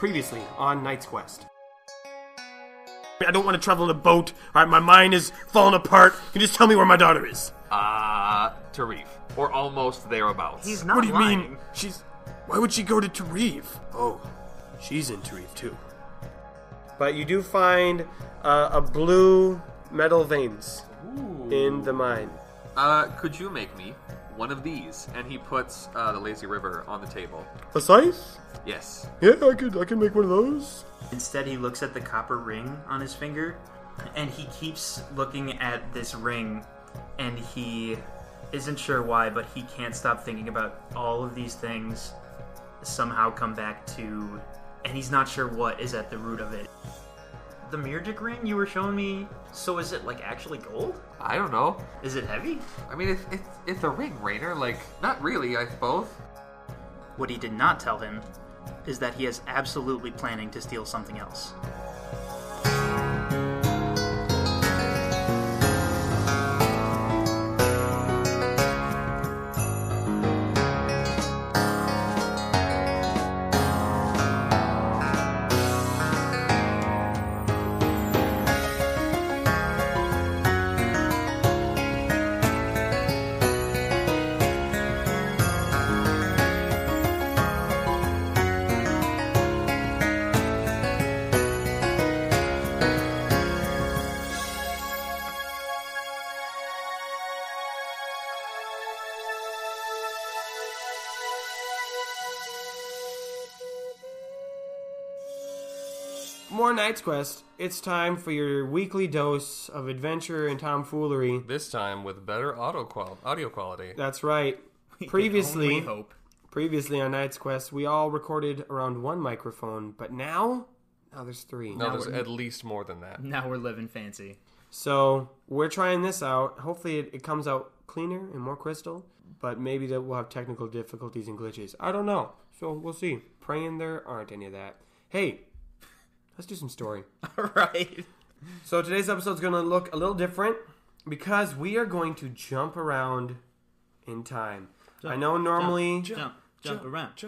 Previously on Knight's Quest. I don't want to travel in a boat. Alright, my mind is falling apart. You just tell me where my daughter is. Tarif. Or almost thereabouts. He's not What do you lying. mean? Why would she go to Tarif? Oh, she's in Tarif too. But you do find a blue metal veins in the mine. Could you make me one of these? And he puts the lazy river on the table. A scythe? Yes. Yeah, I can make one of those. Instead, he looks at the copper ring on his finger, and he keeps looking at this ring, and he isn't sure why, but he can't stop thinking about all of these things somehow come back to, and he's not sure what is at the root of it. The meurgic ring you were showing me, so is it like actually gold? I don't know. Is it heavy? I mean, it's a ring, Rainer. Like, not really, I suppose. What he did not tell him is that he is absolutely planning to steal something else. More Knight's Quest. It's time for your weekly dose of adventure and tomfoolery. This time with better audio quality. That's right. Only Previously hope. on Knight's Quest, we all recorded around one microphone, but now there's three. No, there's at least more than that. Now we're living fancy. So we're trying this out. Hopefully it comes out cleaner and more crystal, but maybe that we'll have technical difficulties and glitches. I don't know. So we'll see. Praying there aren't any of that. Hey, let's do some story. All right. So today's episode is going to look a little different because we are going to jump around in time. I know normally Jump around.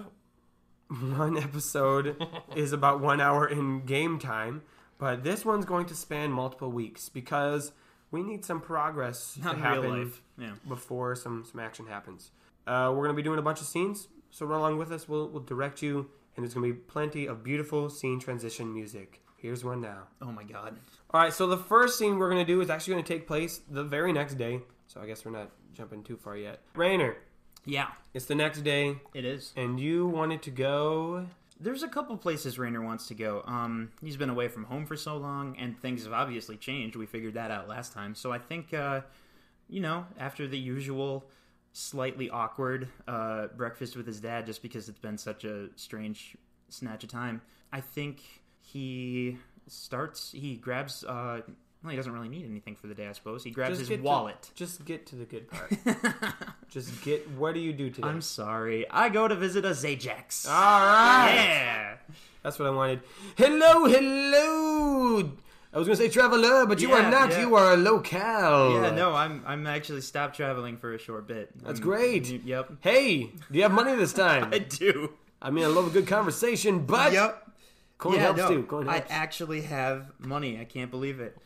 one episode is about 1 hour in game time, but this one's going to span multiple weeks because we need some progress Not to in happen real life. Yeah. before some action happens. We're going to be doing a bunch of scenes, so run along with us. We'll direct you, and there's going to be plenty of beautiful scene transition music. Here's one now. Oh my god. All right, so the first scene we're going to do is actually going to take place the very next day, so I guess we're not jumping too far yet. Rainer, Yeah, it's the next day, it is. and you wanted to go... There's a couple places Rainer wants to go. He's been away from home for so long, and things have obviously changed. We figured that out last time. So I think, after the usual slightly awkward breakfast with his dad, just because it's been such a strange snatch of time, I think he grabs... well, he doesn't really need anything for the day, I suppose. He grabs his wallet. Just get to the good part. What do you do today? I'm sorry. I go to visit a Zajax. All right. Yeah. That's what I wanted. Hello. I was going to say traveler, but you are not. Yeah. You are a locale. Yeah, no, I'm actually stopped traveling for a short bit. That's great. Yep. Hey, do you have money this time? I do. I mean, I love a good conversation, but... Yep. Coin helps too. Coin I helps. actually have money. I can't believe it.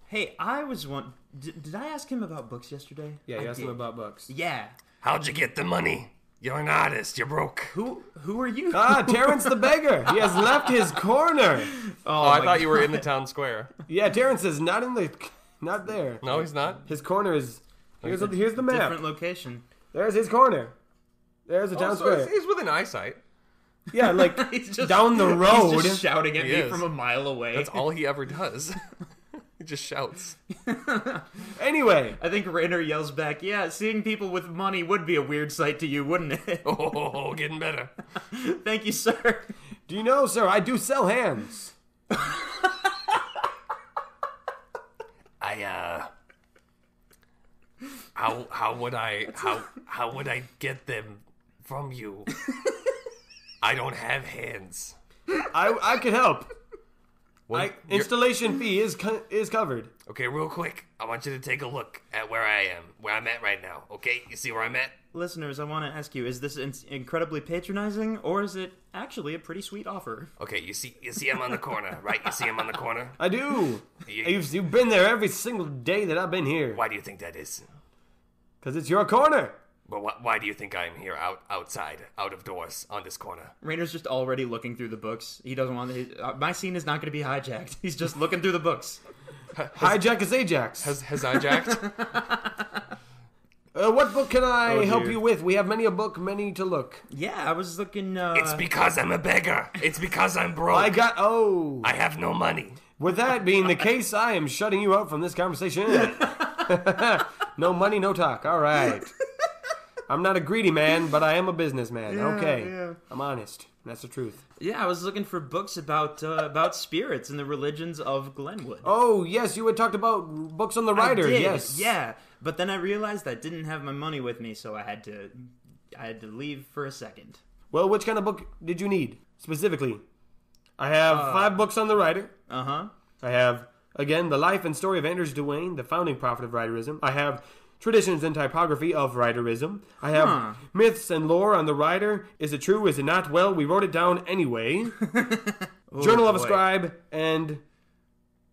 Hey, I was one... Did I ask him about books yesterday? Yeah, you I asked him did. about books. Yeah. How'd you get the money? You're an artist. You're broke. Who are you? Terrence the beggar. He has left his corner. Oh, I thought you were in the town square. Yeah, Terrence is not there. No, he's not. His corner is... Here's the map. Different location. There's his corner. There's the town square. He's within eyesight. Yeah, like He's just, down the road. He's just shouting at He me is. from a mile away. That's all he ever does. He just shouts. Anyway, I think Rainer yells back, yeah, seeing people with money would be a weird sight to you, wouldn't it? Oh, getting better. Thank you, sir. do you know, sir, I do sell hands. How would I get them from you? I don't have hands. I could help. Installation fee is covered. Okay, real quick, I want you to take a look at where I'm at right now. Okay, you see where I'm at? Listeners, I want to ask you: is this incredibly patronizing, or is it actually a pretty sweet offer? Okay, you see him on the corner, right? You see him on the corner. I do. You've been there every single day that I've been here. Why do you think that is? Because it's your corner. But why do you think I'm here outside, out of doors, on this corner? Rainer's just already looking through the books. He doesn't want my scene is not going to be hijacked. He's just looking through the books. Hijack is Ajax. Has hijacked? What book can I help you with? We have many a book, many to look. Yeah, I was looking. It's because I'm a beggar. It's because I'm broke. I have no money. With that being the case, I am shutting you out from this conversation. No money, no talk. All right. I'm not a greedy man, but I am a businessman. Yeah, okay. yeah. I'm honest. That's the truth. Yeah, I was looking for books about spirits and the religions of Glenwood. Oh, yes, you had talked about books on the writer. I did, yes. Yeah. But then I realized I didn't have my money with me, so I had to leave for a second. Well, which kind of book did you need, specifically? I have 5 books on the writer. Uh-huh. I have, again, The Life and Story of Anders Duane, the founding prophet of writerism. I have Traditions and Typography of Writerism. I have Myths and Lore on the Writer. Is it true? Is it not? Well, we wrote it down anyway. Journal of a Scribe, and,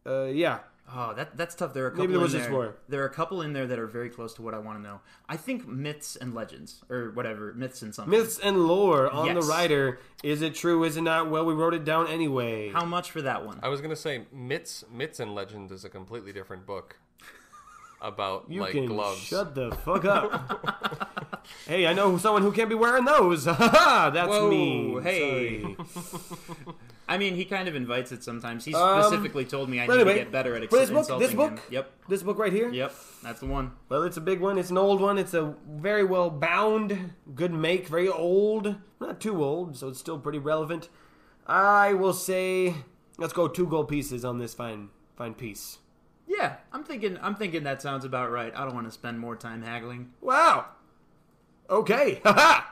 yeah. Oh, that's tough. There are a couple Maybe there was in just there. more. There are a couple in there that are very close to what I want to know. I think Myths and Legends, or whatever, Myths and something. Myths and Lore on the Yes. Writer. Is it true? Is it not? Well, we wrote it down anyway. How much for that one? I was gonna say Myths and Legend is a completely different book about You like can gloves. shut the fuck up. Hey, I know someone who can't be wearing those. That's Whoa, me. hey. Sorry. I mean, he kind of invites it sometimes. He specifically told me I need anyway, to get better at but this book- insulting this book? him. Yep, This book right here? yep, that's the one. Well, it's a big one. It's an old one. It's a very well bound, good make, very old. Not too old, so it's still pretty relevant. I will say, let's go 2 gold pieces on this fine piece. Yeah, I'm thinking that sounds about right. I don't want to spend more time haggling. Wow. Okay. Haha.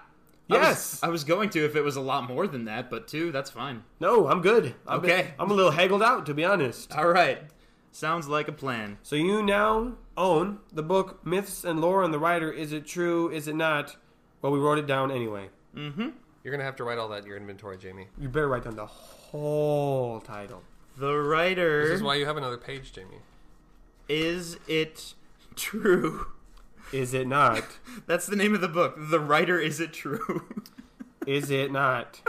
Yes. I was going to if it was a lot more than that, but 2, that's fine. No, I'm good. Okay. I'm a little haggled out, to be honest. All right. Sounds like a plan. So you now own the book Myths and Lore on the Writer. Is it true? Is it not? Well, we wrote it down anyway. Mm-hmm. You're gonna have to write all that in your inventory, Jamie. You better write down the whole title. The writer. This is why you have another page, Jamie. Is it true? Is it not? That's the name of the book. The writer. Is it true? Is it not?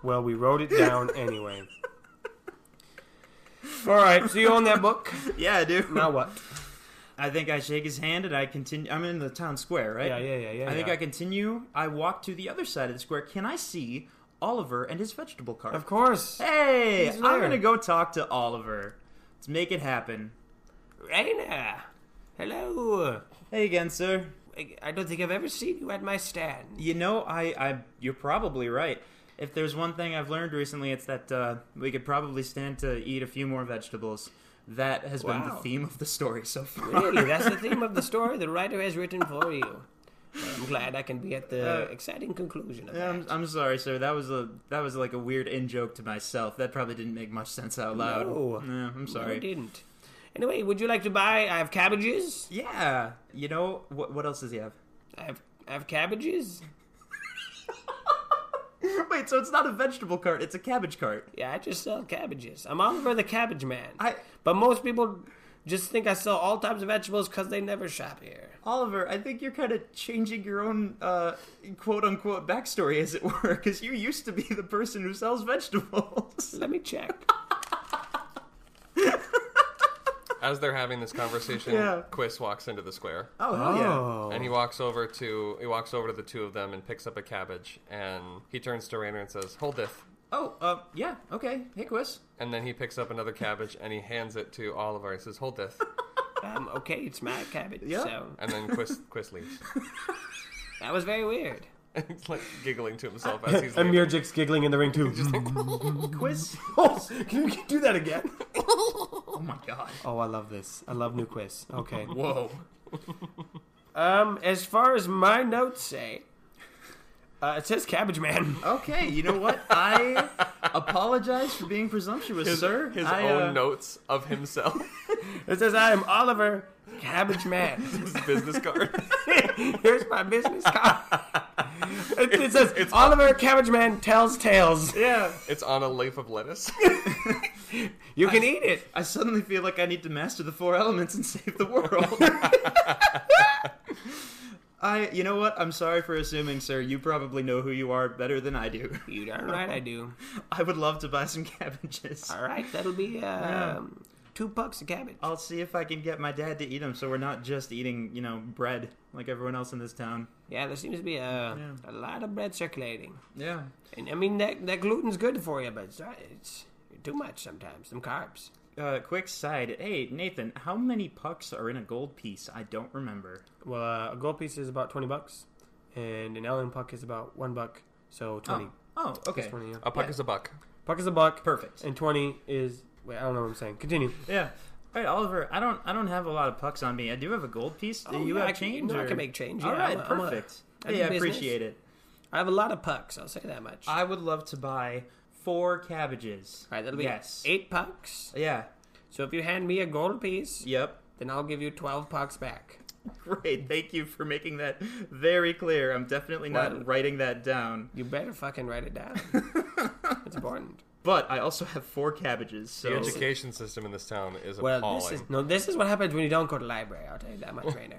Well, we wrote it down anyway. All right, so you own that book. Yeah, I do. Now what? I think I shake his hand and I continue. I'm in the town square, right? Yeah. I think I continue. I walk to the other side of the square. Can I see Oliver and his vegetable cart? Of course. Hey, He's I'm there. going to go talk to Oliver. Let's make it happen. Raina. Hello. Hey again, sir. I don't think I've ever seen you at my stand. You know, you're probably right. If there's one thing I've learned recently, it's that we could probably stand to eat a few more vegetables. That has been the Wow. theme of the story so far. Really? That's the theme of the story the writer has written for you. Well, I'm glad I can be at the exciting conclusion of that. I'm sorry, sir. That was like a weird in-joke to myself. That probably didn't make much sense out loud. No. Yeah, I'm No, sorry. it didn't. Anyway, would you like to buy? I have cabbages. Yeah. You know, what else does he have? I have cabbages. Wait, so it's not a vegetable cart, it's a cabbage cart. Yeah, I just sell cabbages. I'm Oliver the Cabbage Man. I- But most people just think I sell all types of vegetables because they never shop here. Oliver, I think you're kind of changing your own quote-unquote backstory, as it were, because you used to be the person who sells vegetables. Let me check. As they're having this conversation, Yeah. Quis walks into the square. Oh, hell yeah. And he walks over to the 2 of them and picks up a cabbage, and he turns to Rainer and says, "Hold this." Oh, yeah, okay. Hey, Quis. And then he picks up another cabbage and he hands it to Oliver. He says, "Hold this." Okay, it's my cabbage. Yeah. So And then Quis leaves. that was very weird. He's like giggling to himself as he's And leaving. Mirjik's giggling in the ring too. Quis? Oh, can you do that again? Oh, my God. Oh, I love this. I love new quiz. Okay. Whoa. As far as my notes say, it says Cabbage Man. Okay, you know what? I Apologize for being presumptuous, sir. His own notes of himself. It says, I am Oliver Cabbage Man. His business card. Here's my business card. It says, Oliver Cabbage Man tells tales. Yeah. It's on a leaf of lettuce. You can eat it. I suddenly feel like I need to master the 4 elements and save the world. You know what? I'm sorry for assuming, sir. You probably know who you are better than I do. You darn right I do. I would love to buy some cabbages. All right, that'll be $2 a cabbage. I'll see if I can get my dad to eat them so we're not just eating, bread like everyone else in this town. Yeah, there seems to be a lot of bread circulating. Yeah. And I mean, that gluten's good for you, but it's too much sometimes. Some carbs. Quick side. Hey, Nathan, how many pucks are in a gold piece? I don't remember. Well, a gold piece is about $20, and an alien puck is about $1, so 20. Oh, okay. 20, yeah. A puck is a buck. Puck is $1. Perfect. And 20 is... Wait, I don't know what I'm saying. Continue. Yeah. All right, Oliver, I don't have a lot of pucks on me. I do have a gold piece. Do you have change? I can make change. All Yeah, right, perfect. I do I business. appreciate it. I have a lot of pucks, I'll say that much. I would love to buy 4 cabbages. All right, that'll be 8 pucks. Yeah. So if you hand me a gold piece, Yep. then I'll give you 12 pucks back. Great. Thank you for making that very clear. I'm definitely not writing that down. You better fucking write it down. It's important. But I also have 4 cabbages. So The education system in this town is Well, appalling. this is what happens when you don't go to the library. I'll tell you that much, Rainer.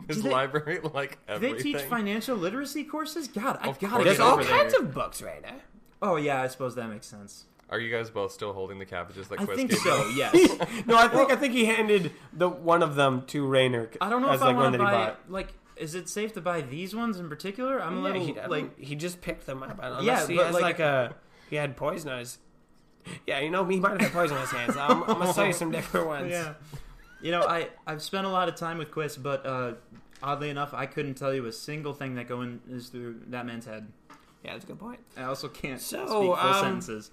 His they- library, like everything. they teach financial literacy courses? God, I Of gotta course get There's all over kinds there. of books, Rainer. Oh yeah, I suppose that makes sense. Are you guys both still holding the cabbages that I Quis think gave so. you? Yes. No, I think he handed one of them to Rainer. I don't know as if I like one want that to he buy. bought. Like, is it safe to buy these ones in particular? I'm a little he just picked them up. Unless Yeah, he but, has like- he had poison on his. Yeah, he might have had poison on his hands. I'm gonna sell you some different ones. Yeah. I've spent a lot of time with Quis, but oddly enough, I couldn't tell you a single thing that is through that man's head. Yeah, that's a good point. I also can't So, speak full sentences.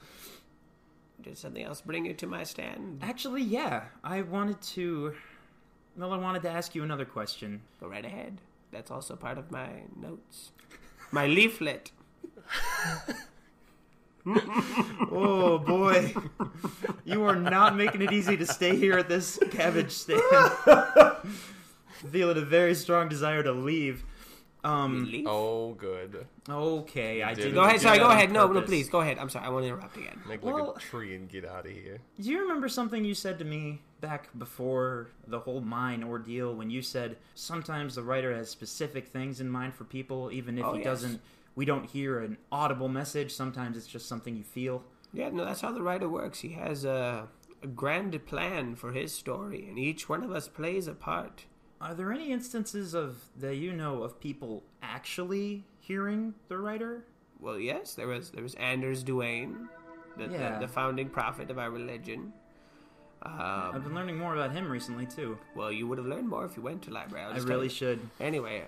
Did something else bring you to my stand? Actually, yeah. I wanted to ask you another question. Go right ahead. That's also part of my notes. My leaflet. Oh boy, you are not making it easy to stay here at this cabbage stand. Feeling a very strong desire to leave. Leaf? Oh, good. Okay, I did. Go ahead. Sorry, go ahead. No, purpose. please. Go ahead. I'm sorry. I want to interrupt again. Make Well- like a tree and get out of here. Do you remember something you said to me back before the whole mine ordeal when you said sometimes the writer has specific things in mind for people, even if Oh, he yes. doesn't, we don't hear an audible message. Sometimes it's just something you feel. Yeah, no, that's how the writer works. He has a grand plan for his story, and each one of us plays a part. Are there any instances of people actually hearing the writer? Well, yes, there was Anders Duane, the founding prophet of our religion. I've been learning more about him recently too. Well, you would have learned more if you went to library. I really should. Anyway,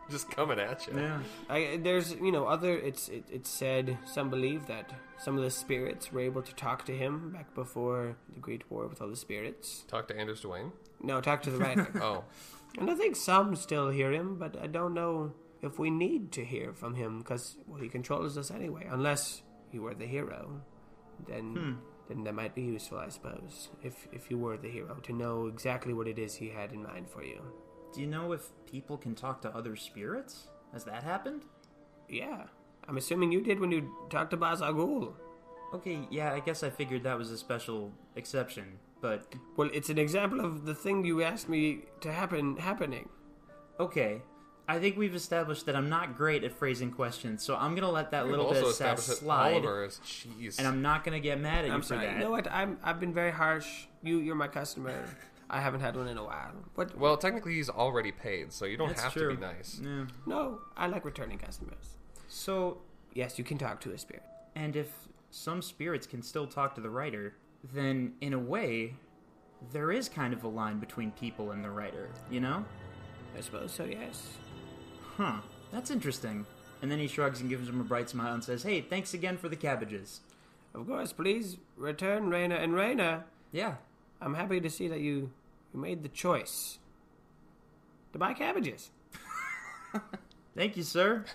Just coming at you. Yeah. there's other. It's said, some believe that some of the spirits were able to talk to him back before the Great War with all the spirits. Talk to Anders Dwayne. No, talk to the writer. Oh. And I think some still hear him, but I don't know if we need to hear from him because he controls us anyway. Unless you were the hero, then that might be useful, I suppose. If you were the hero, to know exactly what it is he had in mind for you. Do you know if people can talk to other spirits? Has that happened? Yeah, I'm assuming you did when you talked to Baz Al Ghul. Okay, yeah, I guess I figured that was a special exception, but Well, it's an example of the thing you asked me to happening. okay. I think we've established that I'm not great at phrasing questions, so I'm gonna let that little bit of sass slide, Oliver is cheese. and I'm not gonna get mad at I'm you for sorry. that. You know what? I've been very harsh. You're my customer. I haven't had one in a while. What? Well, technically he's already paid, so you don't That's have true. to be nice. Yeah. No, I like returning customers. So, Yes, you can talk to a spirit. and if some spirits can still talk to the writer, then in a way, there is kind of a line between people and the writer, you know? I suppose so, yes. Huh, that's interesting. And then he shrugs and gives him a bright smile and says, "Hey, thanks again for the cabbages." Of course, please return, Raina. And Raina, Yeah. I'm happy to see that you made the choice to buy cabbages. Thank you, sir.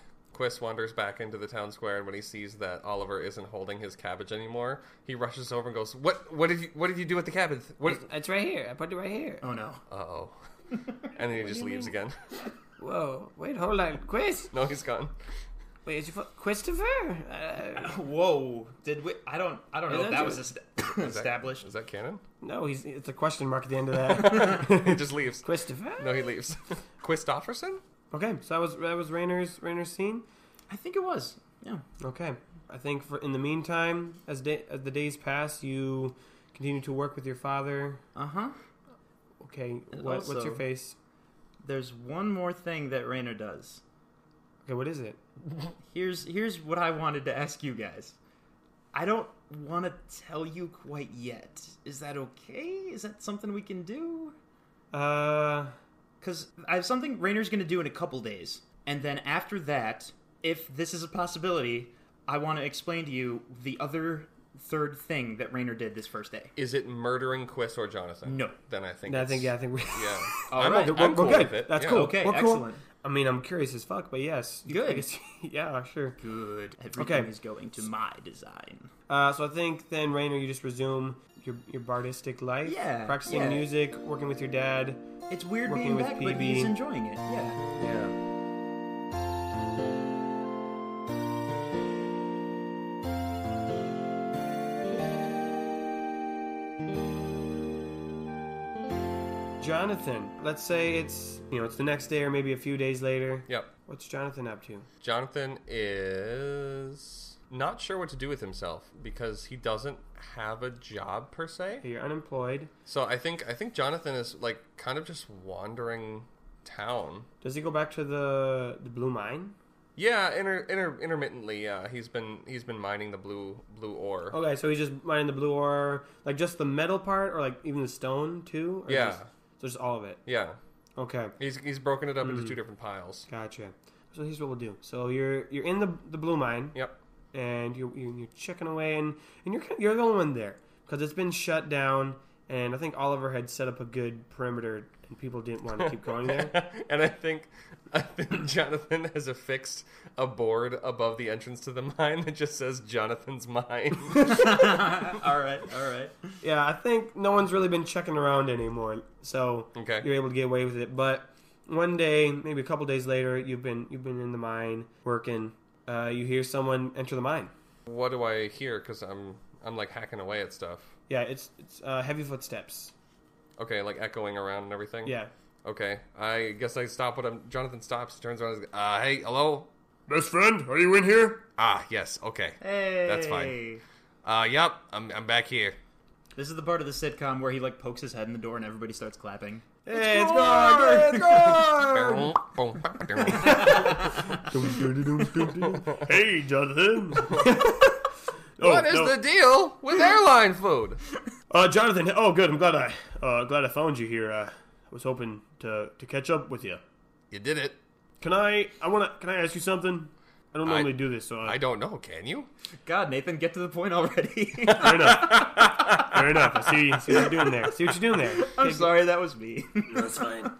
Quis wanders back into the town square, and when he sees that Oliver isn't holding his cabbage anymore, he rushes over and goes, What did you do with the cabbage? It's right here. I put it right here. Oh no. Uh-oh. And then he just leaves again. Whoa. Wait, hold on. Quis? No, he's gone. Wait, is your Christopher? Whoa. Did we? I don't know if that was established. Is that canon? No, it's a question mark at the end of that. He just leaves. Christopher? No, he leaves. Quistofferson? Okay, so that was Rainer's scene. I think it was. Yeah. Okay, I think in the meantime, as the days pass, you continue to work with your father. Okay, what's your face? There's one more thing that Rainer does. Okay, what is it? Here's what I wanted to ask you guys. I don't want to tell you quite yet. Is that okay? Is that something we can do? Because I have something Rainer's going to do in a couple days. And then after that, if this is a possibility, I want to explain to you the other third thing that Rainer did this first day. Is it murdering Quis or Jonathan? No. Then I think I think we... Yeah. All right. I'm cool good. with it. That's Yeah. cool. Okay, We're cool. excellent. I mean, I'm curious as fuck, but yes. Good. I guess, yeah, sure. Good. Everything Okay. is going to my design. So I think then, Rainer, you just resume your bardistic life. Yeah, Practicing yeah. music, working with your dad. It's weird Working being with back, but PB. he's enjoying it. Yeah. Yeah. Jonathan, let's say it's the next day or maybe a few days later. Yep. What's Jonathan up to? Jonathan is not sure what to do with himself because he doesn't have a job per se. You're unemployed. So I think Jonathan is like kind of just wandering town. Does he go back to the blue mine? Yeah, intermittently. Yeah, he's been mining the blue ore. Okay, so he's just mining the blue ore, like just the metal part, or like even the stone too? Or Yeah. Just all of it. Yeah. Okay, He's broken it up into two different piles. gotcha. So here's what we'll do. So you're in the blue mine. Yep. And you're checking away, and you're the only one there because it's been shut down. And I think Oliver had set up a good perimeter, and people didn't want to keep going there. And I think Jonathan has affixed a board above the entrance to the mine that just says Jonathan's Mine. All right. Yeah, I think no one's really been checking around anymore, so Okay. you're able to get away with it. But one day, maybe a couple days later, you've been in the mine working. You hear someone enter the mine. What do I hear? Because I'm like hacking away at stuff. Yeah, it's heavy footsteps. Okay, like echoing around and everything. Yeah. Okay, I guess I stop when Jonathan stops, turns around, and goes, hey, hello? Best friend, are you in here? Ah, yes, okay. Hey. That's fine. Yep, I'm back here. This is the part of the sitcom where he like pokes his head in the door and everybody starts clapping. Hey, it's gone! Hey, Jonathan. What is the deal with airline food? Jonathan. Oh, good. I'm glad I found you here. I was hoping to catch up with you. You did it. Can I ask you something? I don't normally do this, so I don't know, can you? God, Nathan, get to the point already. fair enough. Fair enough. I see what you're doing there. See what you're doing there. I'm sorry, that was me. No, it's fine.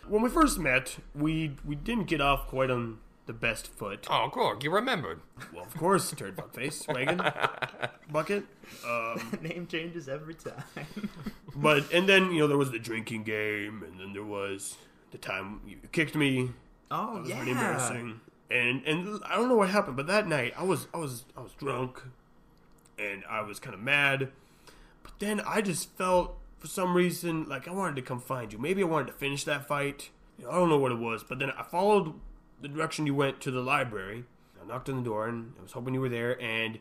When we first met, we didn't get off quite on the best foot. Oh, Gorg, you remembered. Well, of course, turd fuck face, wagon, bucket. Name changes every time. And then there was the drinking game, and then there was the time you kicked me. Oh, It was yeah. pretty embarrassing. And I don't know what happened, but that night I was drunk, and I was kind of mad. But then I just felt, for some reason, like I wanted to come find you. Maybe I wanted to finish that fight. I don't know what it was. But then I followed the direction you went to the library. I knocked on the door, and I was hoping you were there. And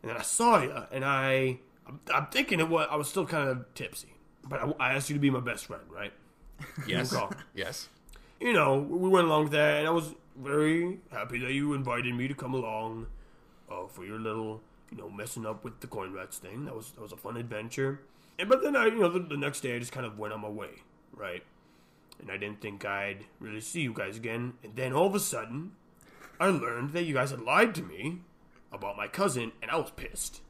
then I saw you, and I'm thinking I was still kind of tipsy. But I asked you to be my best friend, right? Yes. Call. Yes. We went along with that, and I was very happy that you invited me to come along for your little, messing up with the coin rats thing. That was a fun adventure. But then the next day I just kind of went on my way, right? And I didn't think I'd really see you guys again. And then all of a sudden, I learned that you guys had lied to me about my cousin, and I was pissed.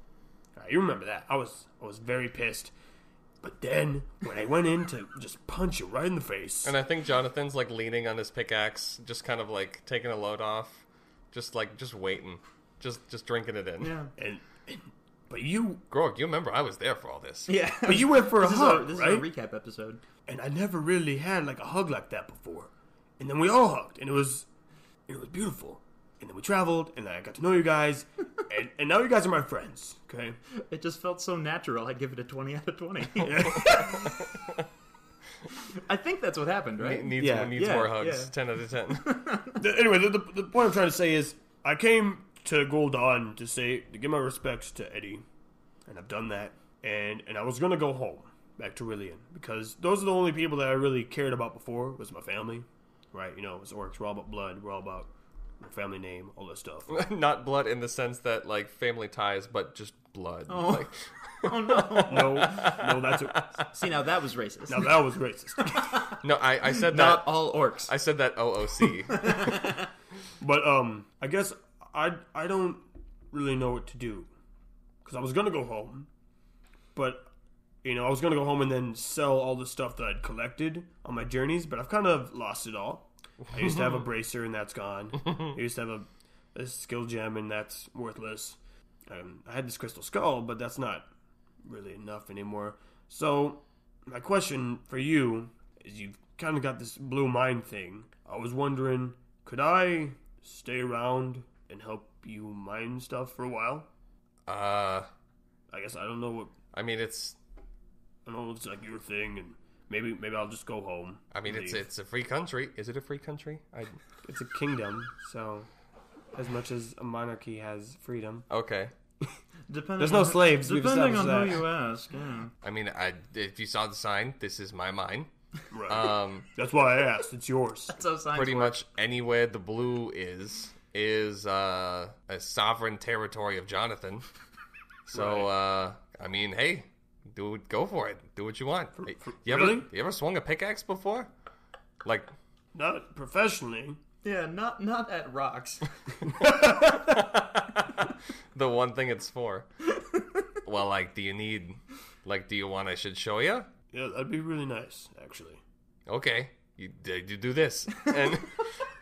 You remember that? I was very pissed. But then, when I went in to just punch you right in the face... And I think Jonathan's, like, leaning on his pickaxe, just kind of, like, taking a load off. just waiting, just drinking it in. Yeah. But you Grog, you remember I was there for all this. Yeah. but you went for a hug, This right? is a recap episode. And I never really had like a hug like that before. And then we all hugged, and it was beautiful. And then we traveled, and I got to know you guys, and now you guys are my friends. Okay. It just felt so natural. I'd give it a 20 out of 20. I think that's what happened, right? Needs Yeah. more hugs. Yeah. 10 out of 10. Anyway, the point I'm trying to say is I came to Gold Dawn to give my respects to Eddie, and I've done that. And I was gonna go home back to Rillian because those are the only people that I really cared about before was my family, right? You know, it's orcs. We're all about blood. We're all about my family name, all that stuff. Not blood in the sense that like family ties, but just blood. Oh. Like, Oh, no. No, that's See, now that was racist. now that was racist. no, I said Not that. all orcs. I said that OOC. But I guess I don't really know what to do because I was gonna go home, but you know I was gonna go home and then sell all the stuff that I'd collected on my journeys, but I've kind of lost it all. I used to have a bracer and that's gone. I used to have a skill gem and that's worthless. I had this crystal skull, but that's not really enough anymore. So my question for you is you've kind of got this blue mind thing. I was wondering, could I stay around and help you mine stuff for a while? I guess I don't know what. I mean, it's I don't know if it's like your thing, and maybe I'll just go home. I mean, and leave. it's a free country. Is it a free country? It's a kingdom, so as much as a monarchy has freedom, Okay. Depending there's no on- slaves. We've Depending on established who that. you ask, yeah. I mean, if you saw the sign, this is my mine. Right. That's why I asked. It's yours. That's how science Pretty works. much anywhere the blue is a sovereign territory of Jonathan. So, I mean, hey, go for it. Do what you want. Really? You ever swung a pickaxe before? Like, Not professionally. Yeah, not at rocks. the one thing it's for. Well, like, do you want I should show you? Yeah, that'd be really nice, actually. Okay, you do this. And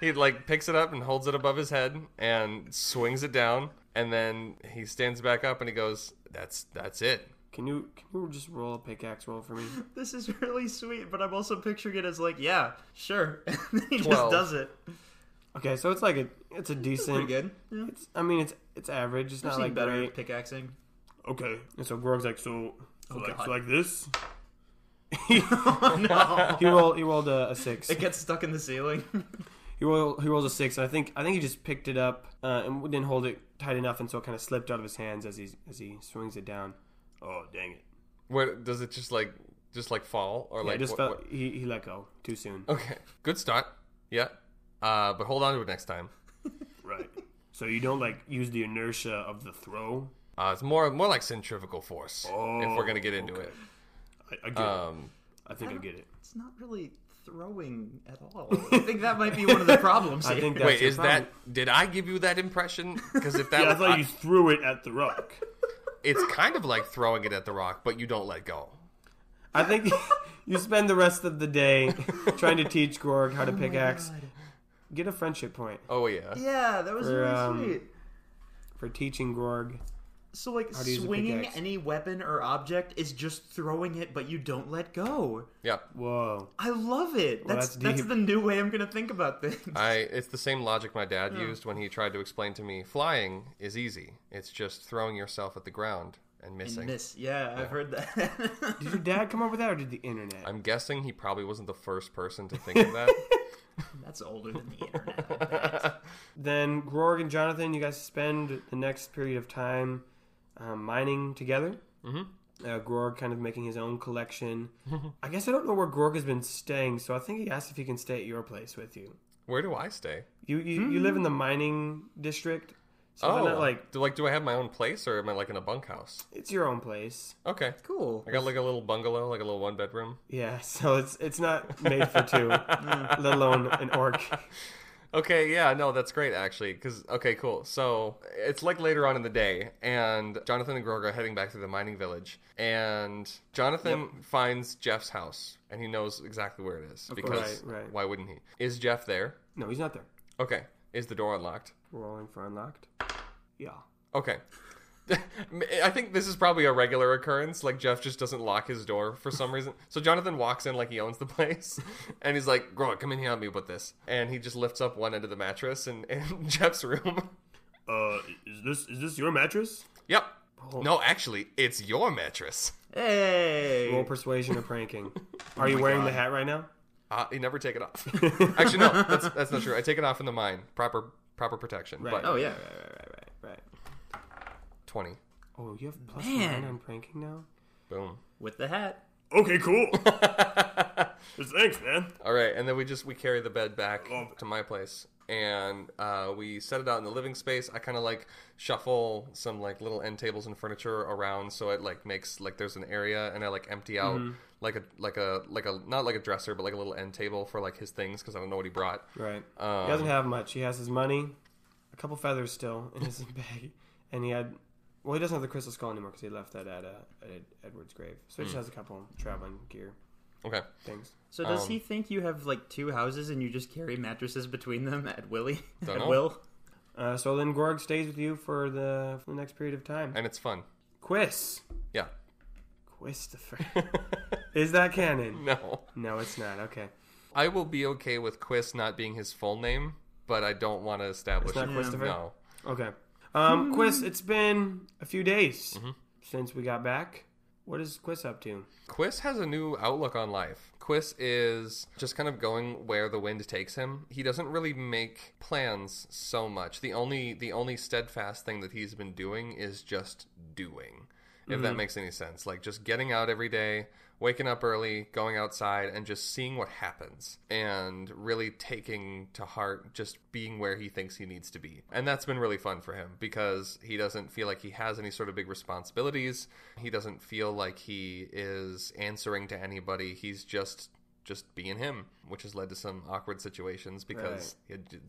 he, like, picks it up and holds it above his head and swings it down. And then he stands back up and he goes, that's it. Can you just roll a pickaxe roll for me? This is really sweet, but I'm also picturing it as like, yeah, sure. And then he 12. just does it. Okay, so it's like it's a decent. Pretty good. Yeah. It's average. It's I've not seen like better great. pickaxing. Okay, and so Grog's like so God. like this. No. He rolled a 6. It gets stuck in the ceiling. He rolls a 6, and I think he just picked it up and didn't hold it tight enough, and so it kind of slipped out of his hands as he swings it down. Oh dang it! Where does it just fall or Yeah, like it just what- felt, he let go too soon. Okay, good start. Yeah, but hold on to it next time. Right. So you don't like use the inertia of the throw. It's more like centrifugal force if we're gonna get into okay. it. I get it. I think I get it. It's not really throwing at all. I think that might be one of the problems I here. think that's Wait, your is problem. did I give you that impression? Because if that Yeah, I was, thought you threw it at the rock. it's kind of like throwing it at the rock, but you don't let go. I think you spend the rest of the day trying to teach Gorg how to pickaxe. God. Get a friendship point Oh yeah. Yeah, that was For, really sweet. for teaching Gorg. So, like, How to use a swinging pickaxe. any weapon or object is just throwing it, but you don't let go. Yep. Whoa. I love it. Well, That's that's deep. the new way I'm going to think about things. It's the same logic my dad used when he tried to explain to me flying is easy. It's just throwing yourself at the ground and missing. Miss. Yeah, I've heard that. Did your dad come up with that, or did the internet? I'm guessing he probably wasn't the first person to think of that. That's older than the internet. I bet. Then Gorg and Jonathan, you guys spend the next period of time mining together. Mm-hmm. Gorg kind of making his own collection. I guess I don't know where Gorg has been staying, so I think he asked if he can stay at your place with you. Where do I stay? You live in the mining district, so they're not like do I have my own place or am I like in a bunkhouse? it's your own place. Okay. Cool. I got like a little bungalow, like a little 1-bedroom. Yeah, so it's not made for two, let alone an orc. Okay, yeah, no, that's great actually. Okay, cool. So it's like later on in the day, and Jonathan and Grog are heading back to the mining village, and Jonathan finds Jeff's house, and he knows exactly where it is because Right. why wouldn't he? Is Jeff there? No, he's not there. Okay. Is the door unlocked? Rolling for unlocked. Yeah. Okay. I think this is probably a regular occurrence. Like, Jeff just doesn't lock his door for some reason. So Jonathan walks in like he owns the place. And he's like, Grow, come in here, help me with this. And he just lifts up one end of the mattress in Jeff's room. Is this your mattress? Yep. No, actually, it's your mattress. Hey. Roll persuasion or pranking. Are you wearing the hat right now? You never take it off. Actually, no, that's not true. I take it off in the mine. Proper protection. Right. But Oh, yeah. Right. 20. Oh, you have plus Man. 9 on pranking now? Boom. With the hat. Okay, cool. Thanks, man. All right, and then we carry the bed back to my place, and we set it out in the living space. I kind of like shuffle some like little end tables and furniture around, so it like makes like there's an area, and I like empty out like a not like a dresser, but like a little end table for like his things because I don't know what he brought. Right. He doesn't have much. He has his money, a couple feathers still in his bag, and he had. Well, he doesn't have the crystal skull anymore because he left that at Edward's grave. So he just has a couple traveling gear Okay. things. So does he think you have like 2 houses and you just carry mattresses between them at Willie? Don't At know. Will? So then Gorg stays with you for the next period of time. And it's fun. Quis. Yeah. Christopher. Is that canon? No. No, it's not. Okay. I will be okay with Quis not being his full name, but I don't want to establish It's not it. Christopher? No. Okay. Quis, it's been a few days since we got back. What is Quis up to? Quis has a new outlook on life. Quis is just kind of going where the wind takes him. He doesn't really make plans so much. The only steadfast thing that he's been doing is just doing. If that makes any sense. Like just getting out every day, waking up early, going outside, and just seeing what happens. And really taking to heart just being where he thinks he needs to be. And that's been really fun for him because he doesn't feel like he has any sort of big responsibilities. He doesn't feel like he is answering to anybody. He's just being him, which has led to some awkward situations because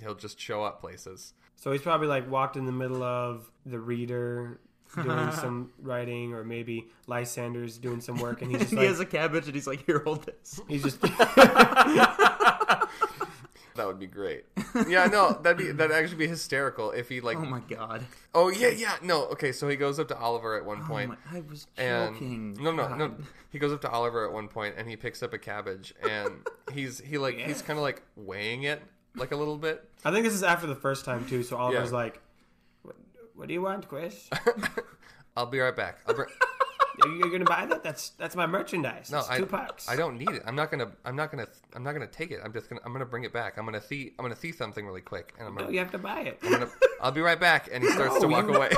he'll just show up places. So he's probably like walked in the middle of the reader doing some writing, or maybe Lysander's doing some work, and he's just He like, has a cabbage and he's like, here, hold this. he's just That would be great. Yeah, no, that'd actually be hysterical if he like. Oh my god. Oh yeah, no. Okay, so he goes up to Oliver at one point. I was And joking. no. God. He goes up to Oliver at one point and he picks up a cabbage and he's kind of like weighing it like a little bit. I think this is after the first time too. So Oliver's Yeah. like, "What do you want, Quis? I'll be right back. You're gonna buy that? That's my merchandise. No, It's $2. I don't need it. I'm not gonna take it. I'm gonna bring it back. I'm gonna thief something really quick and No, you have to buy it. I'll be right back. And he starts to walk away.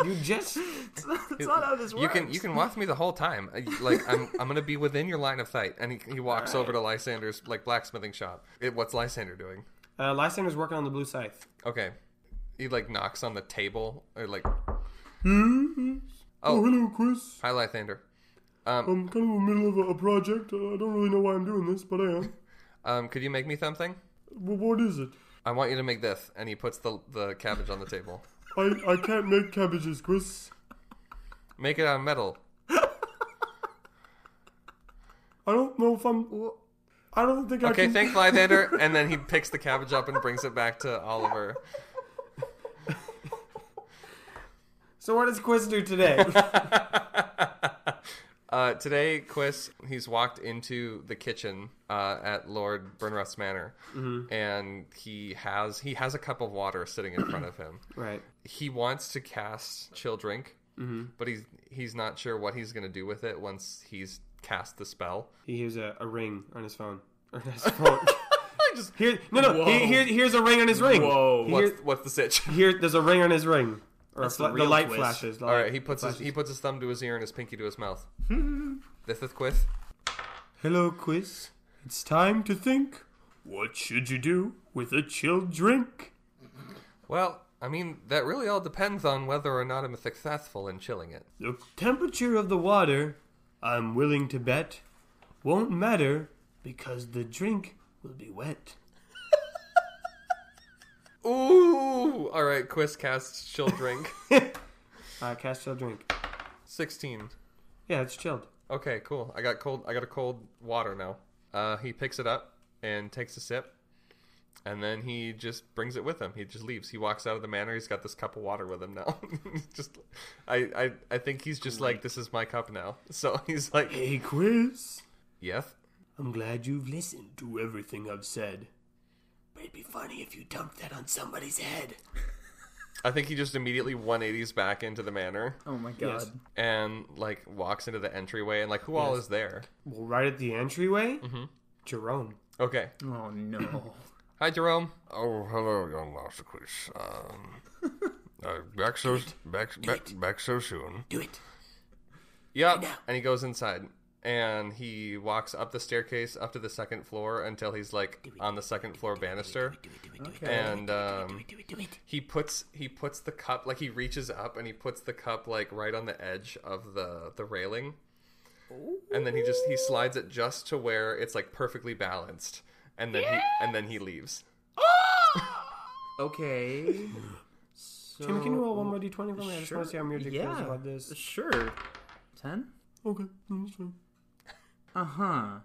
You just It's not how this works. You can watch me the whole time. Like I'm gonna be within your line of sight. And he walks over to Lysander's like blacksmithing shop. What's Lysander doing? Lysander's working on the blue scythe. Okay, he like knocks on the table or like. Oh, hello, Quis. Hi, Lysander. I'm kind of in the middle of a project. I don't really know why I'm doing this, but I am. Could you make me something? Well, what is it? I want you to make this. And he puts the cabbage on the table. I can't make cabbages, Quis. Make it out of metal. I don't know if I don't think I Okay, can... thanks, Lysander. And then he picks the cabbage up and brings it back to Oliver. So what does Quis do today? Today, Quis, he's walked into the kitchen at Lord Burnruth's manor, and he has a cup of water sitting in front of him. Right. He wants to cast Chill Drink, but he's not sure what he's going to do with it once he's cast the spell. He hears a ring on his phone. Or his phone. Here's a ring on his ring. Whoa. What's the sitch? There's a ring on his ring. Or That's the the real light Quis. flashes. All right, he puts his thumb to his ear and his pinky to his mouth. This is Quis. Hello, Quis. It's time to think. What should you do with a chilled drink? Well, I mean, that really all depends on whether or not I'm successful in chilling it. The temperature of the water, I'm willing to bet, won't matter because the drink will be wet. Ooh! All right, Quis casts Chill Drink. Cast chilled drink. 16. Yeah, it's chilled. Okay, cool. I got a cold water now. He picks it up and takes a sip, And then he just brings it with him. He just leaves. He walks out of the manor. He's got this cup of water with him now. I think he's just like, this is my cup now. So he's like, Hey, Quis. yes. I'm glad you've listened to everything I've said. But it'd be funny if you dumped that on somebody's head. I think he just immediately 180s back into the manor Oh my god. Yes. and like walks into the entryway and like who all is there? Well, right at the entryway, Jerome. Okay. Oh no. Hi, Jerome. Oh, hello, young Master Quis. Back so soon. Do it. Yep. And he goes inside and he walks up the staircase up to the second floor until he's like on the second floor banister. And he puts the cup, like he reaches up and he puts the cup like right on the edge of the railing. And then he slides it just to where it's like perfectly balanced. And then he leaves. Okay. So, Jim, can you roll one more d20 for me? I just want to see how Music feels yeah, about this. sure. 10? Okay, that's fine. Uh-huh.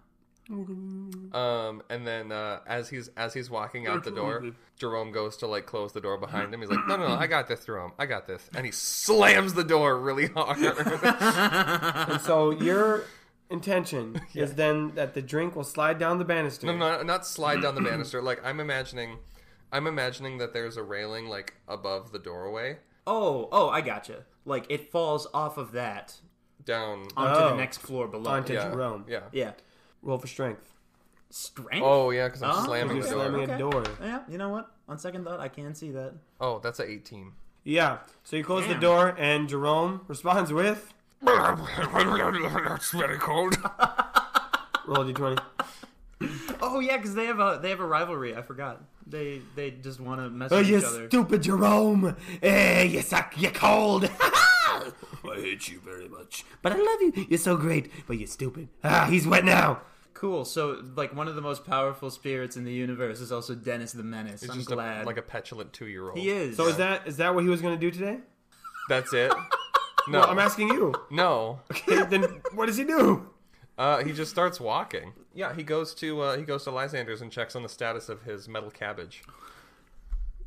And then as he's walking out the door, Jerome goes to like close the door behind him. He's like, no, I got this, Jerome. I got this. And he slams the door really hard. And so your intention is then that the drink will slide down the banister. No, not slide down the banister. Like I'm imagining that there's a railing like above the doorway Oh, I gotcha. Like, it falls off of that down onto the next floor below. Onto Jerome. Yeah. Yeah. Roll for strength. Strength? Oh yeah, because I'm slamming You're the door. slamming a door. Yeah, you know what? On second thought, I can see that. Oh, that's a 18. Yeah. So you close the Damn. door, and Jerome responds with That's very cold. roll a d20. Oh yeah, because they have a rivalry. I forgot. They just want to mess Oh, with you each other. stupid Jerome! You suck. You're cold. I hate you very much. But I love you. You're so great. But you're stupid. He's wet now. Cool. So, like, one of the most powerful spirits in the universe is also Dennis the Menace. He's I'm just glad. like a petulant 2-year-old. He is. So is that what he was going to do today? That's it. No, Well, I'm asking you. no. Okay, then what does he do? He just starts walking. Yeah, he goes to Lysander's and checks on the status of his metal cabbage.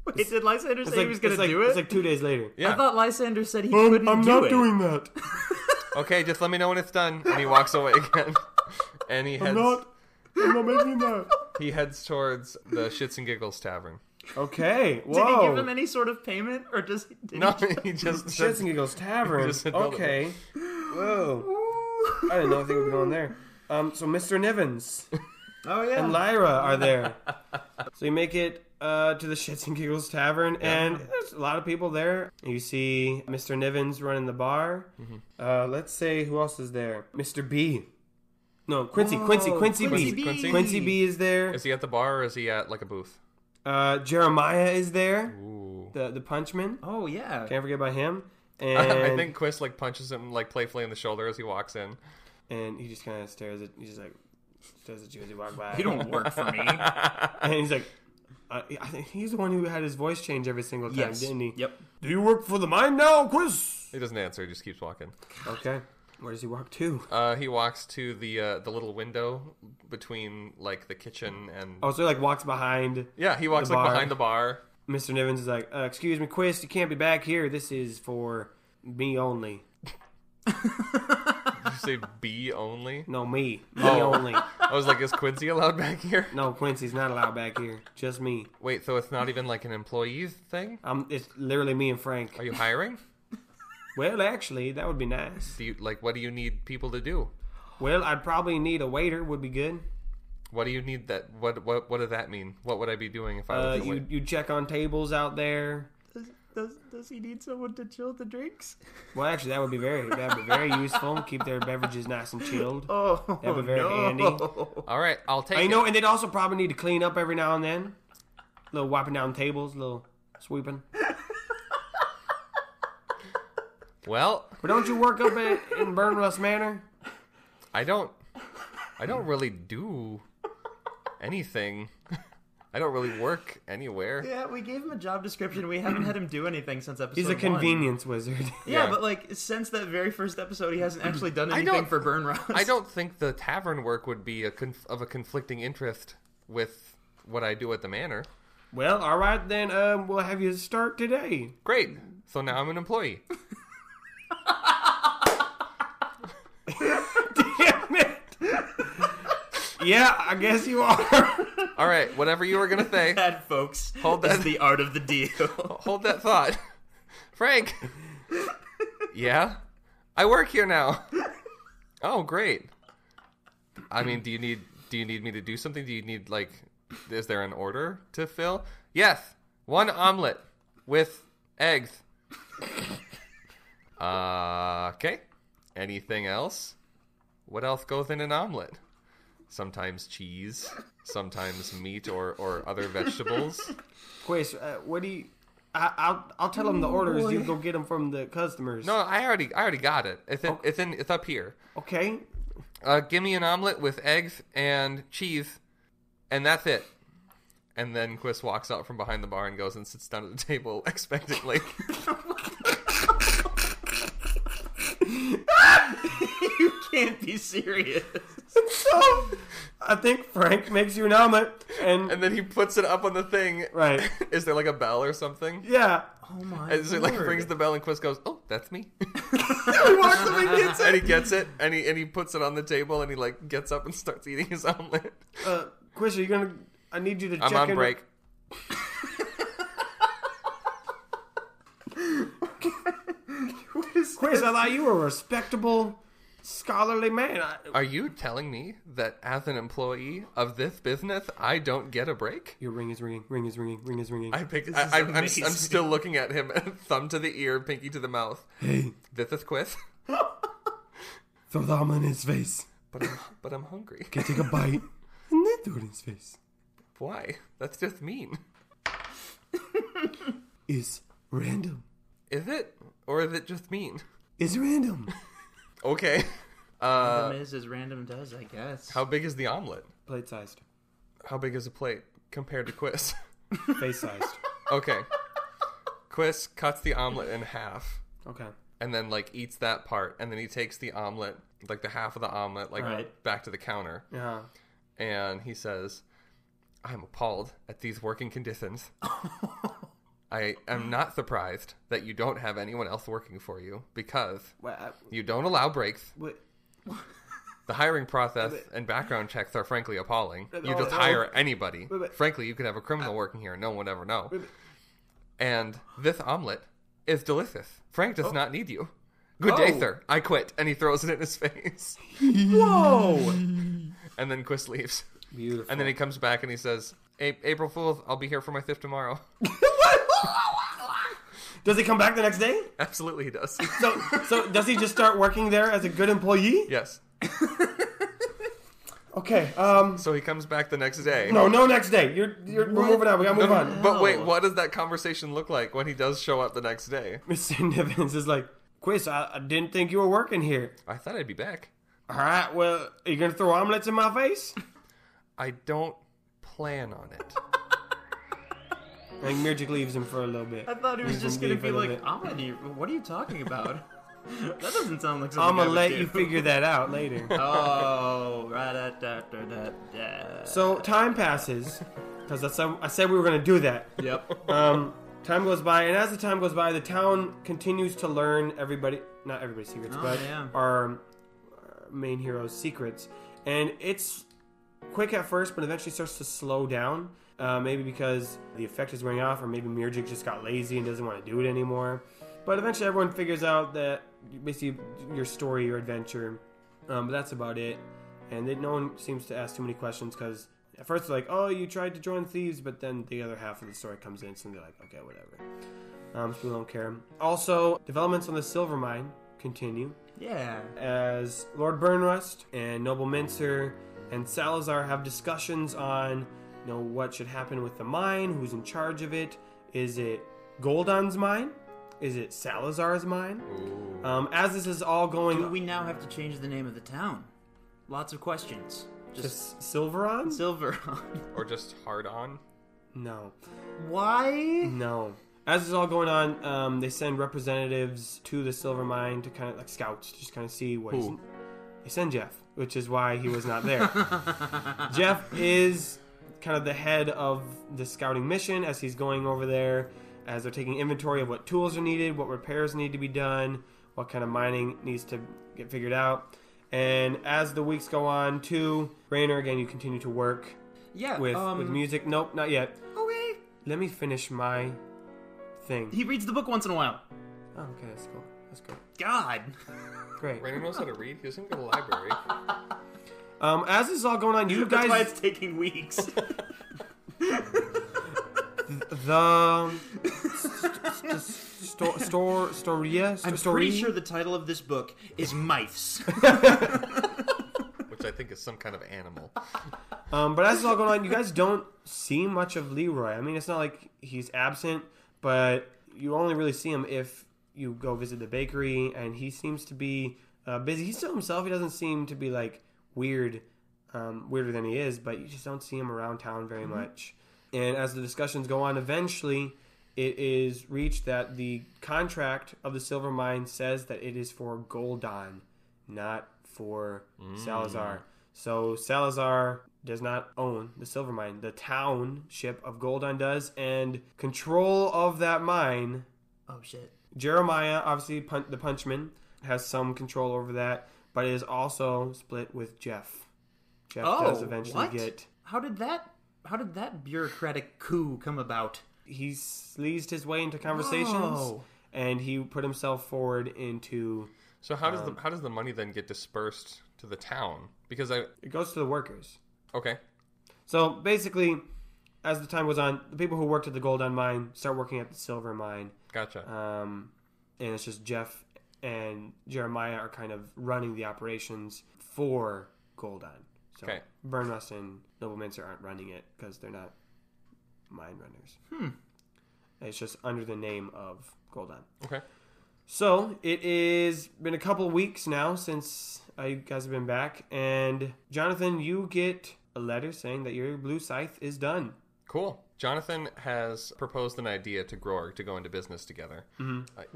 Wait, did Lysander say he was going to do it? It's like 2 days later. Yeah. I thought Lysander said he couldn't I'm do not it. doing that. Okay, just let me know when it's done. And he walks away again. And he I'm not making that. he heads towards the Shits and Giggles Tavern. Okay. Did he Whoa. give him any sort of payment, or did No, he he just Shits and Giggles Tavern. Just said build it. Okay. Whoa. I didn't know anything would be going there. So Mr. Nivens Oh yeah. and Lyra are there. So you make it to the Shits and Giggles Tavern, and there's a lot of people there. You see Mr. Nivens running the bar. Let's say, who else is there? Mr. B. No, Quincy B. Quincy B. Quincy B is there. Is he at the bar or is he at like a booth? Jeremiah is there. Ooh. The punchman. Oh yeah. Can't forget about him. And I think Quis like punches him like playfully in the shoulder as he walks in. and he just kind of stares at you as you walk by. You don't work for me. And he's like, I think he's the one who had his voice change every single time, Yes. didn't he? Yep. Do you work for the mine now, Quis? He doesn't answer. He just keeps walking. Okay. Where does he walk to? He walks to the little window between like the kitchen and Oh, so he like walks behind. yeah, he walks the like bar. behind the bar. Mr. Nivens is like, excuse me, Quis, you can't be back here. This is for me only. Did you say B only? No, me. Me Oh. only. I was like, is Quincy allowed back here? No, Quincy's not allowed back here. Just me. Wait, so it's not even like an employee thing? It's literally me and Frank. Are you hiring? Well, actually, that would be nice. Do you like what do you need people to do? Well, I'd probably need a waiter. Would be good. What do you need that what does that mean? What would I be doing if I was your You check on tables out there. Does he need someone to chill the drinks? Well, actually, that would be very useful. Keep their beverages nice and chilled. Oh, That'd be very handy. All right, I'll take I it. know, and they'd also probably need to clean up every now and then. A little wiping down tables, a little sweeping. Well, But don't you work up in Burnrust Manor? I don't really do anything. I don't really work anywhere. Yeah, we gave him a job description. We haven't had him do anything since episode He's a 1. convenience wizard. Yeah, Yeah. but like since that very first episode, he hasn't actually done anything don't- for Burn Ross. I don't think the tavern work would be of a conflicting interest with what I do at the manor. Well, all right then. We'll have you start today. Great. So now I'm an employee. Damn it! Yeah, I guess you are. All right, whatever you were gonna say. That, folks, Hold is that. the art of the deal. Hold that thought, Frank. Yeah, I work here now. Oh, great. I mean, do you need me to do something? Do you need is there an order to fill? Yes, 1 omelet with eggs. Okay. Anything else? What else goes in an omelet? Sometimes cheese, sometimes meat or other vegetables. Quis, what do you... I'll tell them the orders. You go get them from the customers. No, I already got it. It's up here. Okay. Give me an omelet with eggs and cheese, and that's it. And then Quis walks out from behind the bar and goes and sits down at the table expectantly. You can't be serious. So, I think Frank makes you an omelet, and And then he puts it up on the thing. right. Is there like a bell or something? Yeah. Oh my And so he lord. rings the bell and Quis goes, "Oh, that's me." He walks up and gets And it. he gets it and he puts it on the table and he gets up and starts eating his omelet. Quis, are you gonna... I need you to I'm check on in... break. Quis, I thought you were a respectable, scholarly man. Are you telling me that as an employee of this business, I don't get a break? Your ring is ringing. Ring is ringing. Ring is ringing. I'm still looking at him, thumb to the ear, pinky to the mouth. Hey, This is Quis, throw the omelet in his face. but I'm hungry. Okay, take a bite, and then throw it in his face. Why? That's just mean. Is random. Is it? Or is it just mean? Is random. Okay. Random is as random does, I guess. How big is the omelet? Plate sized. How big is a plate compared to Quis? Face sized. Okay. Quis cuts the omelet in half Okay. and then eats that part, and then he takes the omelet, the half of the omelet, Right. back to the counter, Yeah. and he says, "I'm appalled at these working conditions. I am not surprised that you don't have anyone else working for you because you don't allow breaks. The hiring process and background checks are frankly appalling. You just hire anybody. Frankly, you could have a criminal working here and no one would ever know. And this omelet is delicious. Frank does not need you. Good day, sir. I quit." And he throws it in his face. Whoa! And then Quis leaves. Beautiful. And then he comes back and he says, "April Fools, I'll be here for my fifth tomorrow." Does he come back the next day? Absolutely he does. So does he just start working there as a good employee? Yes. Okay. So he comes back the next day. No, next day. We're moving on. We gotta move on. But wait, what does that conversation look like when he does show up the next day? Mr. Nivens is like, Quis, I didn't think you were working here. I thought I'd be back. All right. Well, are you gonna throw omelets in my face? I don't plan on it. I think Mirjik leaves him for a little bit. I thought he was Leaves just him gonna leave be for a like, little bit. what are you talking about? That doesn't sound like something I'm I gonna would let do. you figure that out later. Oh, right. So time passes because I said we were gonna do that. Yep. Time goes by, and as the time goes by, the town continues to learn not everybody's secrets, Oh, but yeah. our main hero's secrets. And it's quick at first, but eventually starts to slow down. Maybe because the effect is wearing off, or maybe Mirjik just got lazy and doesn't want to do it anymore. But eventually everyone figures out that basically your story, your adventure, but that's about it. And no one seems to ask too many questions because at first they're like, "Oh, you tried to join thieves," but then the other half of the story comes in, so they're like, "Okay, whatever." So we don't care. Also, developments on the silver mine continue Yeah. as Lord Burnrust and Noble Mincer and Salazar have discussions on what should happen with the mine, who's in charge of it. Is it Goldon's mine? Is it Salazar's mine? As this is all going... Do we now have to change the name of the town? Lots of questions. Just Silveron? Silver. Or just hard on. No. Why? No. As this is all going on, they send representatives to the silver mine to kind of, like scouts, to just kind of see what They send Jeff, which is why he was not there. Jeff is kind of the head of the scouting mission as he's going over there, as they're taking inventory of what tools are needed, what repairs need to be done, what kind of mining needs to get figured out. And as the weeks go on, too, Rainer, again, you continue to work with music. Nope, not yet. Okay. Let me finish my thing. He reads the book once in a while. Oh, okay, that's cool. That's great. God. Great. Rainer knows how to read. He doesn't go to the library. As this is all going on, you That's why guys... it's taking weeks. I'm pretty sure the title of this book is Mice. Which I think is some kind of animal. But as it's all going on, you guys don't see much of Leroy. I mean, it's not like he's absent, but you only really see him if you go visit the bakery, and he seems to be busy. He's still himself. He doesn't seem to be like weirder than he is, but you just don't see him around town very much. And as the discussions go on, eventually it is reached that the contract of the silver mine says that it is for Gul'dan, not for Salazar. So Salazar does not own the silver mine. The township of Gul'dan does, and control of that mine... Oh, shit. Jeremiah, obviously the punchman, has some control over that, but it is also split with Jeff. Jeff does eventually get... How did that bureaucratic coup come about? He sleazed his way into conversations, and he put himself forward into... So how does the money then get dispersed to the town? Because it goes to the workers. Okay. So basically, as the time goes on, the people who worked at the Gul'dan mine start working at the silver mine. Gotcha. And it's just Jeff and Jeremiah are kind of running the operations for Gul'dan. So Okay. Burnrust and Nobleminster aren't running it because they're not mine runners. It's just under the name of Gul'dan. Okay. So it is been a couple weeks now since you guys have been back, and Jonathan, you get a letter saying that your blue scythe is done. Cool. Jonathan has proposed an idea to Grorg to go into business together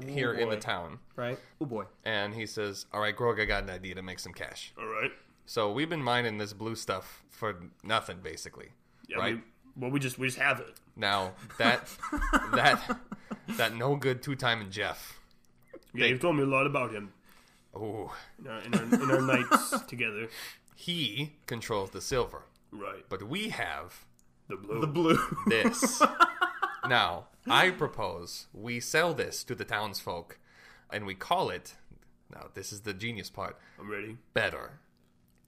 here in the town. Right? Oh, boy. And he says, all right, Grorg, I got an idea to make some cash. All right. So we've been mining this blue stuff for nothing, basically. Yeah, right? we just have it. Now, that no good two-timing Jeff. Yeah, you've told me a lot about him Oh, in our nights together. he controls the silver. Right. But we have The blue. The blue. this. Now, I propose we sell this to the townsfolk, and we call it, now this is the genius part, I'm ready. better.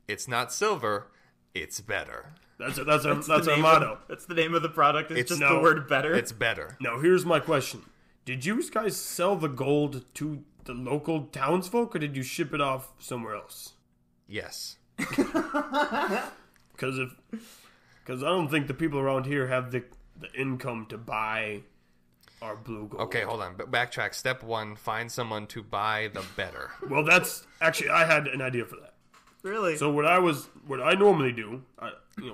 It's not silver, it's better. That's our motto. That's the name of the product. It's just no, the word better. It's better. Now, here's my question. Did you guys sell the gold to the local townsfolk, or did you ship it off somewhere else? Yes. Because I don't think the people around here have the income to buy our blue gold. Okay, hold on. Backtrack. Step 1, find someone to buy the better. Well, that's actually, I had an idea for that. Really? So what I normally do,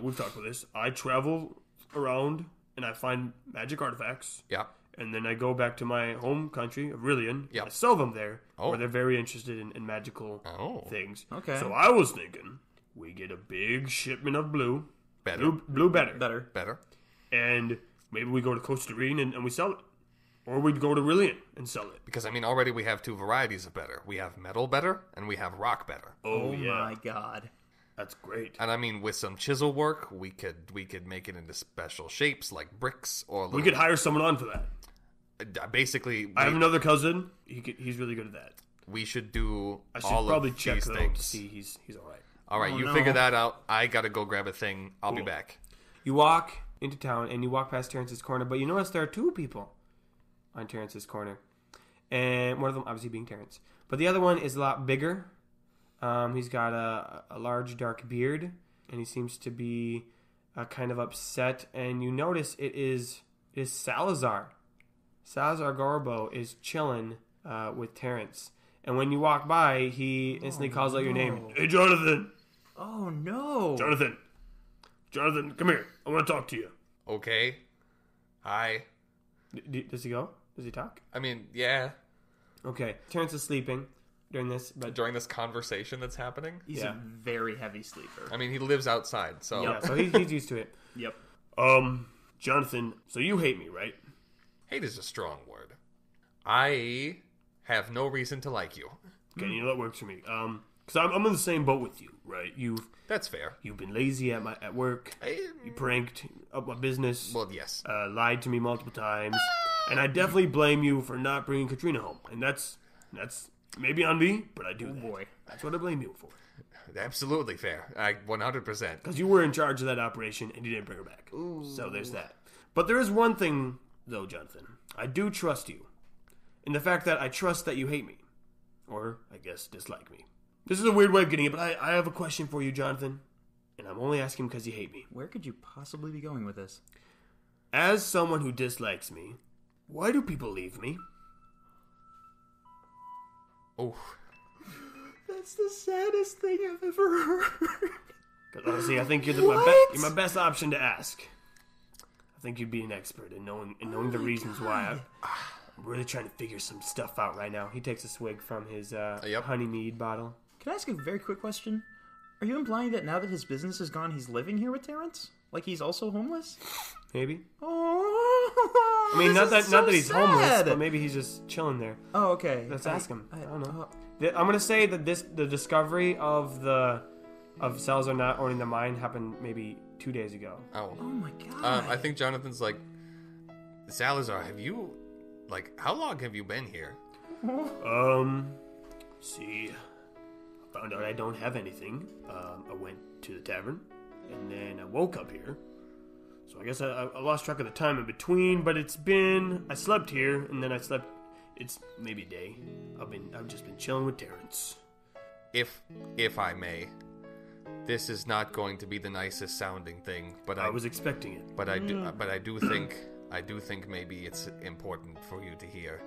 we've talked about this. I travel around and I find magic artifacts. Yeah. And then I go back to my home country of Rillian. Yep. I sell them there, Oh. where they're very interested in magical things. Okay. So I was thinking we get a big shipment of blue. Better. Blue better. better. And maybe we go to Costa Rica and we sell it. Or we'd go to Rillian and sell it. Because, I mean, already we have 2 varieties of better. We have metal better, and we have rock better. Oh yeah. my god. That's great. And, I mean, with some chisel work, we could make it into special shapes, like bricks or We could hire someone on for that. basically, I have another cousin. He's really good at that. we should do I should all probably of check these though things. to see he's all right. All right, Oh, you no. figure that out. I gotta go grab a thing. I'll be Cool. back. You walk into town, and you walk past Terrence's corner, but you notice there are 2 people on Terrence's corner. And one of them obviously being Terrence. But the other one is a lot bigger. He's got a large dark beard, and he seems to be kind of upset. And you notice it is Salazar. Salazar Gorbo is chilling with Terrence. And when you walk by, he instantly calls out your name. Hey, Jonathan. Oh no. Jonathan, come here. I want to talk to you. Okay. Hi. Does he go? Does he talk? I mean, yeah. Okay. Terrence is sleeping during this, but During this conversation that's happening. He's Yeah. a very heavy sleeper. I mean, he lives outside, so yeah, so he's used to it. Yep. Jonathan, so you hate me, right? Hate is a strong word. I have no reason to like you. Okay, you know that works for me. Because I'm in the same boat with you, right? That's fair. You've been lazy at work. You pranked up my business. Well, yes. Lied to me multiple times, and I definitely blame you for not bringing Katrina home. And that's maybe on me, but I do that. Boy. That's what I blame you for. Absolutely fair. 100%. Because you were in charge of that operation and you didn't bring her back. Ooh. So there's that. But there is one thing, though, Jonathan. I do trust you. In the fact that I trust that you hate me. Or, I guess, dislike me. This is a weird way of getting it, but I have a question for you, Jonathan. And I'm only asking because you hate me. Where could you possibly be going with this? As someone who dislikes me, why do people leave me? Oh. That's the saddest thing I've ever heard. Because honestly, I think you're you're my best option to ask. I think you'd be an expert in knowing the reasons why. I'm really trying to figure some stuff out right now. He takes a swig from his honey mead bottle. Can I ask a very quick question? Are you implying that now that his business is gone, he's living here with Terrence? Like he's also homeless? Maybe. Oh, I mean, not that he's sad. homeless, but maybe he's just chilling there. Oh, okay. Let's ask him. I don't know. uh, I'm gonna say that the discovery of Salazar not owning the mine happened maybe 2 days ago. Oh. Oh my god. I think Jonathan's like, Salazar, how long have you been here? See, I found out I don't have anything. I went to the tavern, and then I woke up here. So I guess I lost track of the time in between, but I slept here, and then it's maybe a day. I've just been chilling with Terrence. If I may, this is not going to be the nicest sounding thing, but I was expecting it. But I do think maybe it's important for you to hear.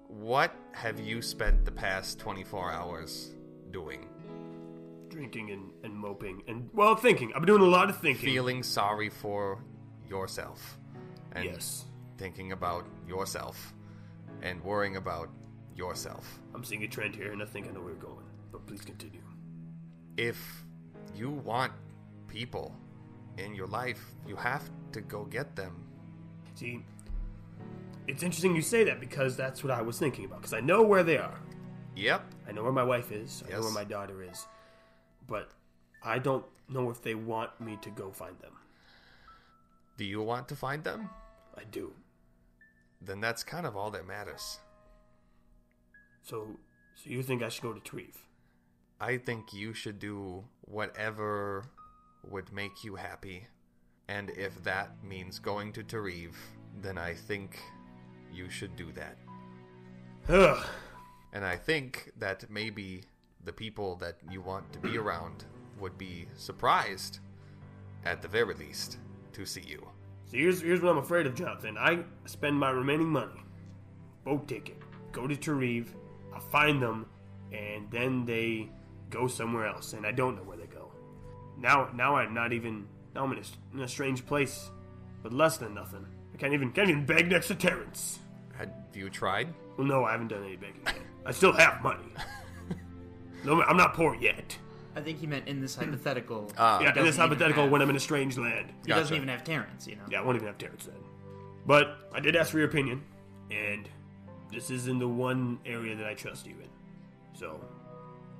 What have you spent the past 24 hours doing? Drinking and moping and, well, thinking. I've been doing a lot of thinking. Feeling sorry for yourself. And yes. Thinking about yourself. And worrying about yourself. I'm seeing a trend here, and I think I know where we're going. But please continue. If you want people in your life, you have to go get them. See, it's interesting you say that, because that's what I was thinking about. Because I know where they are. Yep. I know where my wife is. I know where my daughter is. But I don't know if they want me to go find them. Do you want to find them? I do. Then that's kind of all that matters. So you think I should go to Treve? I think you should do whatever would make you happy. And if that means going to Tareve, then I think you should do that. Ugh. And I think that maybe the people that you want to be around would be surprised, at the very least, to see you. So here's what I'm afraid of, Jonathan. I spend my remaining money, boat ticket, go to Tareve, I find them, and then they go somewhere else, and I don't know where they go. Now I'm in a strange place with less than nothing. I can't even beg next to Terrence. Have you tried? Well, no, I haven't done any begging yet. I still have money. No, I'm not poor yet. I think he meant in this hypothetical. Yeah, in this hypothetical when I'm in a strange land. He doesn't even have Terrence, you know. Yeah, I won't even have Terrence then. But I did ask for your opinion, and this is in the one area that I trust you in. So,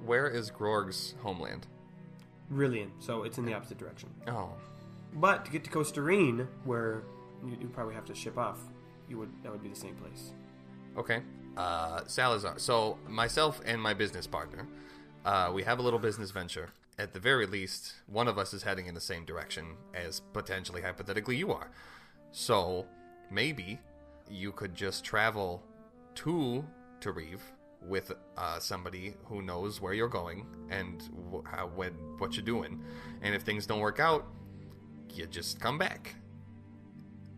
where is Grorg's homeland? Brilliant. So it's in the opposite direction. Oh. But to get to Costa Rica, where you probably have to ship off, that would be the same place. Okay. Salazar. So myself and my business partner, we have a little business venture. At the very least, one of us is heading in the same direction as potentially, hypothetically, you are. So maybe you could just travel to Tareve with somebody who knows where you're going and what you're doing. And if things don't work out, you just come back.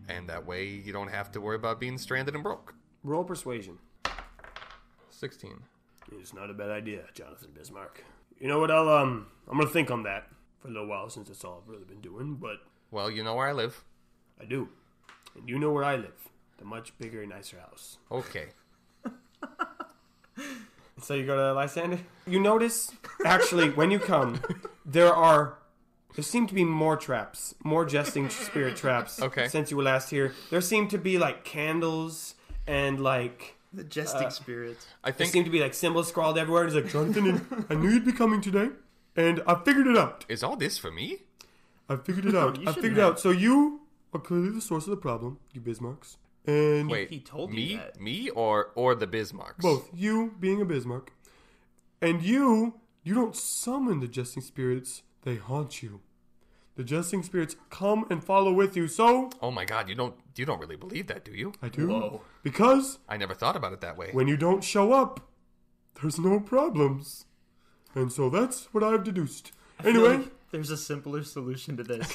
And that way you don't have to worry about being stranded and broke. Roll persuasion. 16. It's not a bad idea, Jonathan Bismarck. You know what, I'm gonna think on that for a little while, since that's all I've really been doing, but... Well, you know where I live. I do. And you know where I live. The much bigger, nicer house. Okay. So you go to Lysander? You notice, actually, when you come, there are There seem to be more traps, more jesting spirit traps. Okay. Since you were last here, there seem to be like candles and like The jesting spirits. I there think seem to be like symbols scrawled everywhere. And he's like, Jonathan, I knew you'd be coming today, and I figured it out. is all this for me? I figured it out. you I shouldn't figured it have. out. So you are clearly the source of the problem, you Bismarcks, and Wait, He told me, you that. me, or the Bismarcks? both you being a Bismarck, and you don't summon the jesting spirits; they haunt you. The jesting spirits come and follow with you. So Oh my God, you don't really believe that, do you? I do. Whoa. Because I never thought about it that way. when you don't show up, there's no problems. And so that's what I've deduced. I feel Anyway, like there's a simpler solution to this.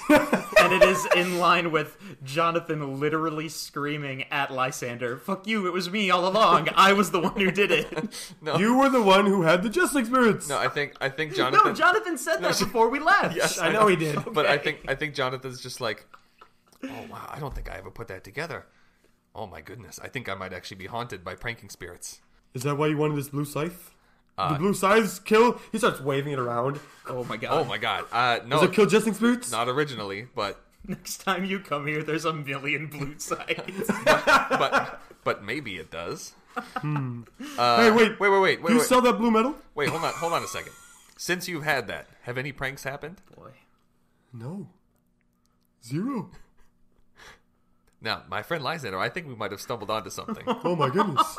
And it is in line with Jonathan literally screaming at Lysander, "Fuck you, it was me all along. I was the one who did it." No, you were the one who had the jesting spirits. no, I think Jonathan. No, Jonathan said that before we left. Yes, I know he did. But I think Jonathan's just like, oh wow, I don't think I ever put that together. Oh my goodness, I think I might actually be haunted by pranking spirits. Is that why you wanted this blue scythe? The blue scythe kill? He starts waving it around. Oh my god. Oh my God, no, Does it kill jesting spirits? not originally, but Next time you come here, there's a million blue sides. but maybe it does. Hey, wait. Wait. Do you sell that blue metal? Wait, hold on a second. Since you've had that, have any pranks happened? Boy. No. 0. Now, my friend Lysander, I think we might have stumbled onto something. Oh my goodness.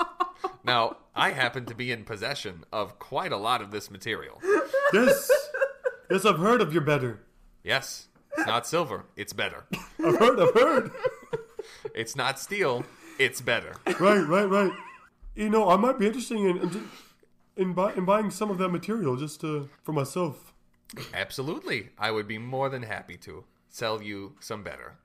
Now, I happen to be in possession of quite a lot of this material. Yes. Yes, I've heard of your better. Yes, it's not silver, it's better. I've heard. It's not steel, it's better. Right. You know, I might be interested in buying some of that material just for myself. Absolutely, I would be more than happy to sell you some better.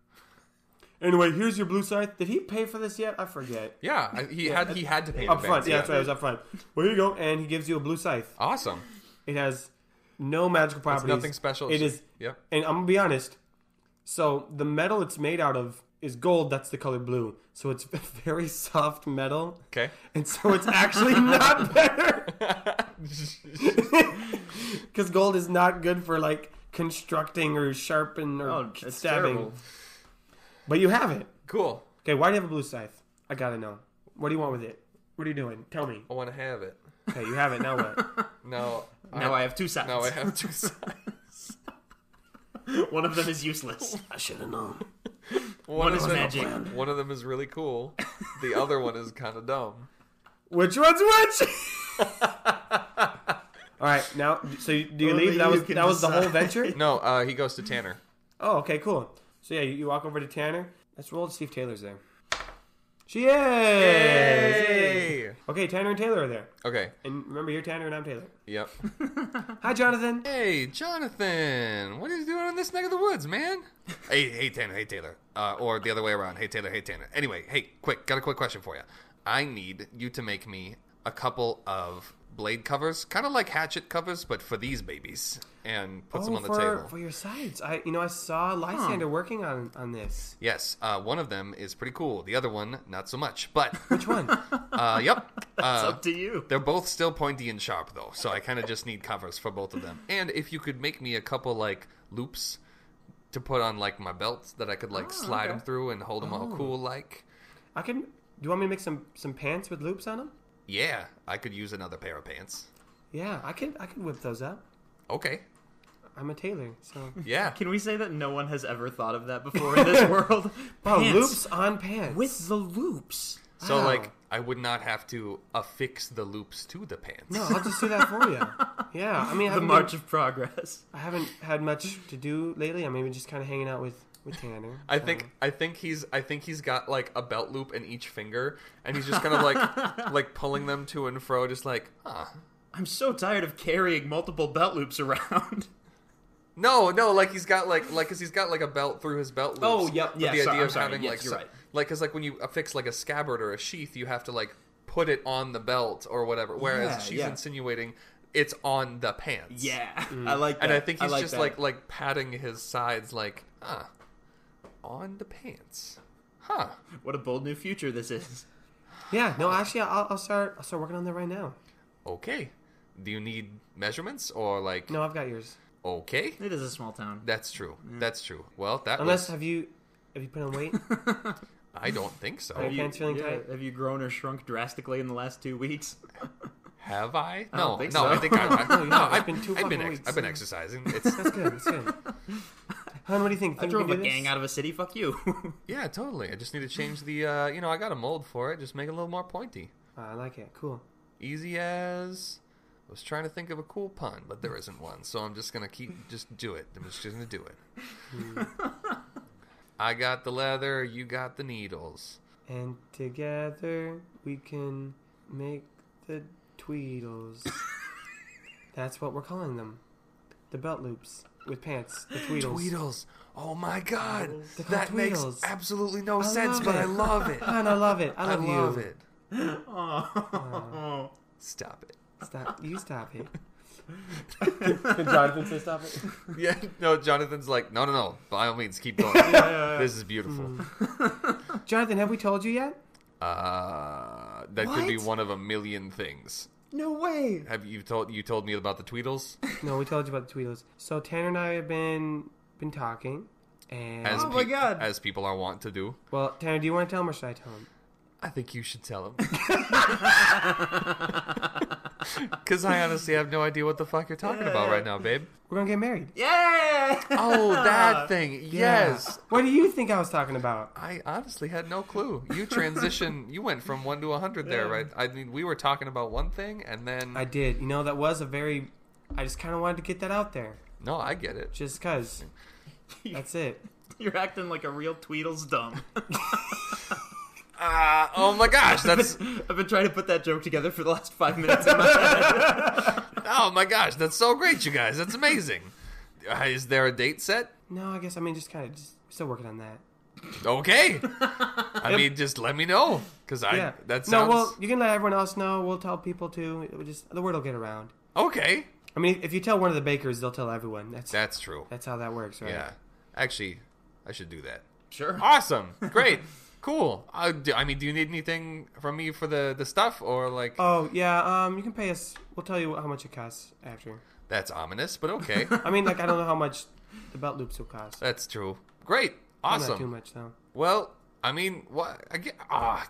Anyway, here's your blue scythe. Did he pay for this yet? I forget. Yeah, he had to pay in Up advance, front. Yeah, that's right. It was up front. Well, here you go. And he gives you a blue scythe. Awesome. It has no magical It's properties. nothing special. It it's is. Yep. And I'm going to be honest. So, the metal it's made out of is gold. That's the color blue. So, it's very soft metal. Okay. And so, it's actually not better. Because gold is not good for, like, constructing or sharpen or it's stabbing. terrible. But you have it. Cool. Okay, why do you have a blue scythe? I gotta know. What do you want with it? What are you doing? Tell me. I want to have it. Okay, you have it. Now what? No. Now I have two sides. Now I have two sides. One of them is useless. I should have known. One is of them- magic. One of them is really cool. The other one is kind of dumb. Which one's which? All right, now, so do you Only leave? That you was can the whole decide. venture? No, he goes to Tanner. Oh, okay, cool. So yeah, you walk over to Tanner. Let's roll to see if Taylor's there. She is! Hey! Okay, Tanner and Taylor are there. Okay. And remember, you're Tanner and I'm Taylor. Yep. Hi, Jonathan. Hey, Jonathan! What are you doing in this neck of the woods, man? Hey, Tanner. Hey, Taylor. Or the other way around. Hey, Taylor. Hey, Tanner. Anyway, got a quick question for you. I need you to make me a couple of blade covers, kind of like hatchet covers, but for these babies, and put them on the table. For your sides. I saw Lysander working on this. Yes, one of them is pretty cool. The other one, not so much. But Which one? yep, It's up to you. they're both still pointy and sharp though, so I kind of just need covers for both of them. And if you could make me a couple like loops to put on like my belts that I could like slide them through and hold them all cool like. I can. Do you want me to make some pants with loops on them? Yeah, I could use another pair of pants. Yeah, I can whip those up. Okay. I'm a tailor, so. Yeah. Can we say that no one has ever thought of that before in this world? Oh, Pants loops on pants. with the loops. So Wow. like I would not have to affix the loops to the pants. No, I'll just do that for you. Yeah, I mean, The march of progress. I haven't had much to do lately. I'm maybe just kind of hanging out with Tanner. I think he's got like a belt loop in each finger, and he's just kind of like pulling them to and fro, just like, I'm so tired of carrying multiple belt loops around. No, like he's got like a belt through his belt loops. Oh, yep, But yeah, the sorry, idea I'm of sorry, having yes, like you're right. like because like when you affix like a scabbard or a sheath, you have to like put it on the belt or whatever. Whereas she's yeah. insinuating it's on the pants. Yeah, I like that. And I think he's just that. like patting his sides, like on the pants. Huh. What a bold new future this is. Yeah, no, actually, I'll start working on that right now. Okay. Do you need measurements or like? No, I've got yours. Okay, It is a small town. that's true. That's true. Well, that Unless was... have you put on weight? I don't think so. Are your pants feeling tight? Have you grown or shrunk drastically in the last 2 weeks? Have I? I No, don't think no. so. I think I've been 2 I've been fucking weeks. I've been exercising. It's That's good. That's good. Hun, what do you think? I Think we drove can a do this? gang out of a city. Fuck you. yeah, totally. I just need to change the. I got a mold for it. Just make it a little more pointy. I like it. Cool. Easy as. I was trying to think of a cool pun, but there isn't one. So I'm just gonna just do it. I'm just gonna do it. I got the leather. You got the needles. And together we can make the Tweedles. That's what we're calling them. The belt loops with pants. The Tweedles. Tweedles. Oh my god. They're called That makes Tweedles. absolutely no I sense, love but it. I love it. Man, I love it. I love you. it. Oh. Stop it. Stop. You stop it. Can Jonathan say stop it? Yeah, no, Jonathan's like, no. By all means, keep going. This is beautiful. Jonathan, have we told you yet? That could be What? one of a million things. No way. Have you told me about the Tweedles? No, we told you about the Tweedles. So Tanner and I have been talking, and As my God. as people are wont to do. well, Tanner, do you want to tell him or should I tell him? I think you should tell him. Because I honestly have no idea what the fuck you're talking about right now, babe. We're gonna get married. Yeah. Oh, that thing. Yes. Yeah. What do you think I was talking about? I honestly had no clue. You went from 1 to 100 there, right? I mean, we were talking about one thing, and then... I did. You know, that was a very... I just kind of wanted to get that out there. No, I get it. Just because. That's it. You're acting like a real Tweedles dumb. Oh my gosh, that's... I've been trying to put that joke together for the last 5 minutes in my head. Oh my gosh, that's so great, you guys. That's amazing. Is there a date set? No, I guess, just kind of still working on that. Okay. I mean, just let me know. Because Yeah. that sounds... No, well, you can let everyone else know. We'll tell people too. The word will get around. Okay. I mean, if you tell one of the bakers, they'll tell everyone. That's true. That's how that works, right? Yeah. Actually, I should do that. Sure. Awesome. Great. Cool. Do you need anything from me for the stuff, or like... Oh, yeah, you can pay us. We'll tell you how much it costs after. That's ominous, but okay. I mean, I don't know how much the belt loops will cost. That's true. Great. Awesome. Not too much, though. Well, I mean, what?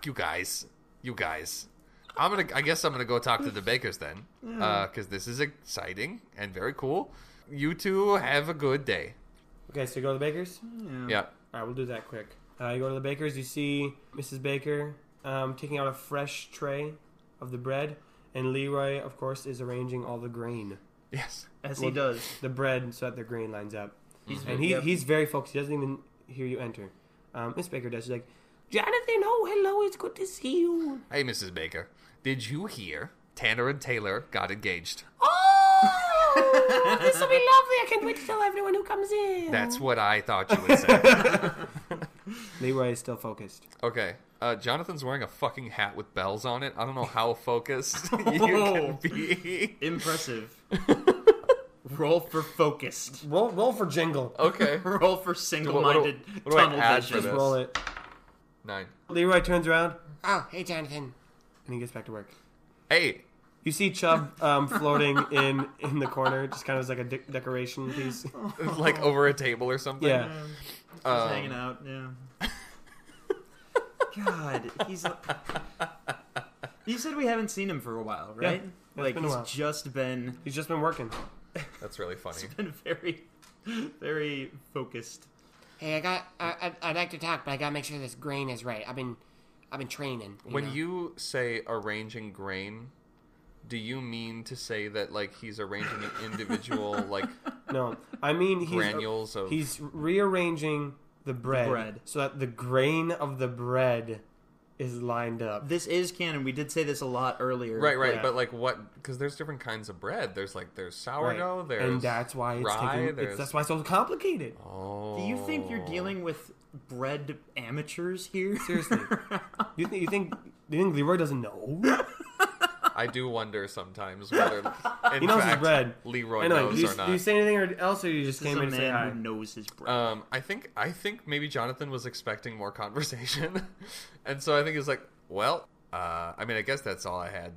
You guys. I guess I'm gonna go talk to the bakers then, because this is exciting and very cool. You two have a good day. Okay, so you go to the bakers? Yeah. All right, we'll do that quick. You go to the baker's, you see Mrs. Baker taking out a fresh tray of the bread, and Leroy, of course, is arranging all the grain. Yes. As he does. The bread so that the grain lines up. He's He's very focused. He doesn't even hear you enter. Miss Baker does. She's like, Jonathan, oh, hello, it's good to see you. Hey, Mrs. Baker. Did you hear Tanner and Taylor got engaged? Oh, this will be lovely. I can't wait to tell everyone who comes in. That's what I thought you would say. Leroy is still focused. Okay. Jonathan's wearing a fucking hat with bells on it. I don't know how focused you can be. Impressive. Roll for focused. Roll for jingle. Okay. Roll for single-minded What do I tunnel add vision. for Just this? roll it. 9. Leroy turns around, Oh, hey, Jonathan. and he gets back to work. Hey. You see Chubb floating in the corner, just kind of as like a decoration piece. Like over a table or something? Yeah. Just hanging out, yeah. God, he's... You said we haven't seen him for a while, right? Yeah, Like, been a while. he's just been He's just been working. That's really funny. very, very focused. Hey, I'd like to talk, but I gotta make sure this grain is right. I've been training. When know? you say arranging grain, do you mean to say that like he's arranging the individual like No, I mean granules of... he's rearranging the bread so that the grain of the bread is lined up. This is canon. We did say this a lot earlier. Right, Yeah. but like what? Because there's different kinds of bread. There's sourdough. Right. There's And that's why it's rye, that's why it's so complicated. Oh. Do you think you're dealing with bread amateurs here? Seriously. Do you think Leroy doesn't know? I do wonder sometimes whether, in He knows his fact, bread. Leroy Anyway, knows or not. do you say anything else, or you just This is came a in to say man hi? who knows his bread. I think maybe Jonathan was expecting more conversation, and so I think he's like, well, I mean, I guess that's all I had.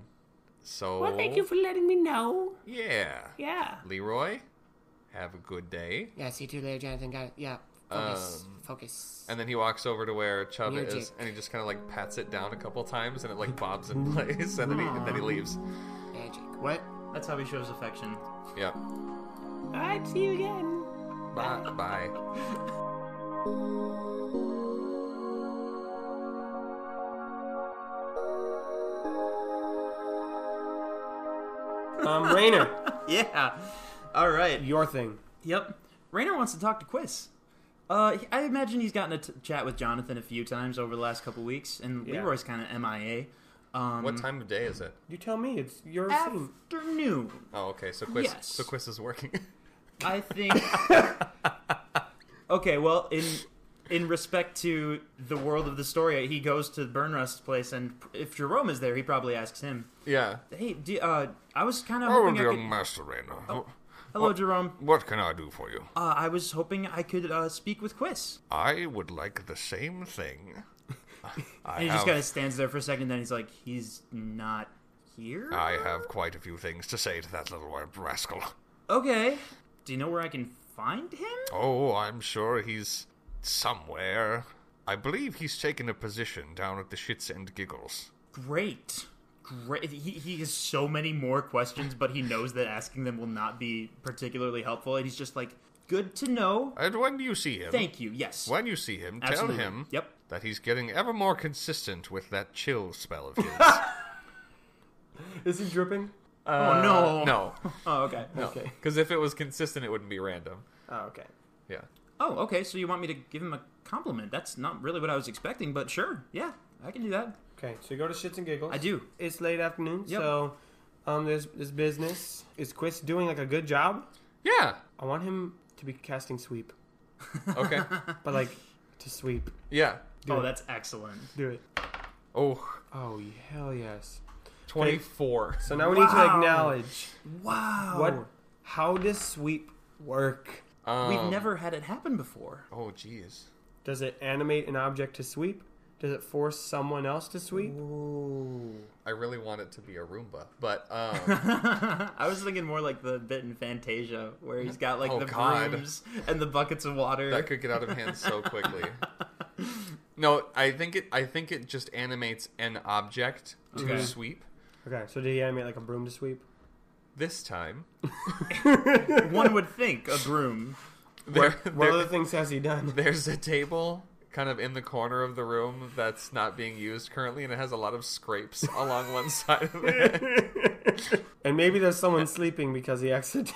So, Well, thank you for letting me know. yeah, Yeah. Leroy, Have a good day. Yeah, see you too later, Jonathan. Got it. Yeah. Focus. And then he walks over to where Chubb Music. is, and he just kind of like pats it down a couple times, and it like bobs in place, and then he leaves. Magic. What? That's how he shows affection. Yeah. Alright, see you again. Bye. Rainer, Yeah. All right. your thing. Yep. Rainer wants to talk to Quis. I imagine he's gotten to chat with Jonathan a few times over the last couple weeks, and Yeah. Leroy's kind of MIA. What time of day is it? You tell me. It's your scene. Afternoon. Oh, okay. So Quis, Yes. Quis is working. I think. Okay, well, in respect to the world of the story, he goes to Burnrust's place, and if Jerome is there, he probably asks him, Yeah. "Hey, I was kind of Oh, hoping I dear could." Master Rainer. Hello, Jerome. What can I do for you? I was hoping I could speak with Quis. I would like the same thing. And he just kind of stands there for a second, then he's like, "He's not here." I have quite a few things to say to that little rascal. Okay. Do you know where I can find him? Oh, I'm sure he's somewhere. I believe he's taken a position down at the Shits and Giggles. Great. He has so many more questions, but he knows that asking them will not be particularly helpful, and he's just like, good to know. And when you see him, Thank you. Yes. when you see him, Absolutely. tell him Yep. that he's getting ever more consistent with that chill spell of his. Is he dripping? Oh, no. No. Oh, okay. No. Okay. Because if it was consistent, it wouldn't be random. Oh, okay. Yeah. Oh, okay. So you want me to give him a compliment? That's not really what I was expecting, but sure. Yeah, I can do that. Okay, so you go to Shits and Giggles. I do. It's late afternoon, Yep. so there's business. Is Quis doing like a good job? Yeah. I want him to be casting sweep, Okay. but like to sweep. Yeah. Oh, that's excellent. Do it. Oh, Oh hell yes! 24. So now we need to Wow. acknowledge Wow. how does sweep work? We've never had it happen before. Oh, jeez. Does it animate an object to sweep? Does it force someone else to sweep? Ooh. I really want it to be a Roomba, but I was thinking more like the bit in Fantasia where he's got like Oh, the God. brooms and the buckets of water. that could get out of hand so quickly. No, I think it just animates an object to Okay. sweep. Okay, so did he animate like a broom to sweep? This time, One would think a broom. What other things has he done? there's a table kind of in the corner of the room that's not being used currently, and it has a lot of scrapes along one side of it. And maybe there's someone sleeping because he accidentally.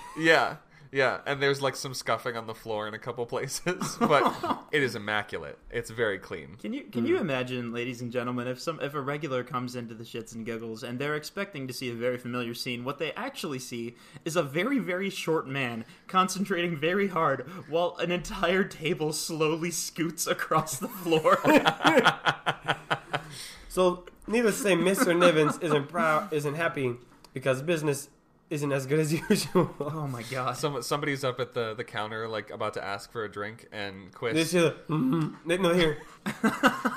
Yeah, and there's like some scuffing on the floor in a couple places, but it is immaculate. It's very clean. Can you imagine, ladies and gentlemen, if a regular comes into the Shits and Giggles and they're expecting to see a very familiar scene, what they actually see is a very, very short man concentrating very hard while an entire table slowly scoots across the floor. So, needless to say, Mr. Nivens isn't happy because business isn't as good as usual. Oh my god. Somebody's up at the counter, like about to ask for a drink, and Quis. This is no here.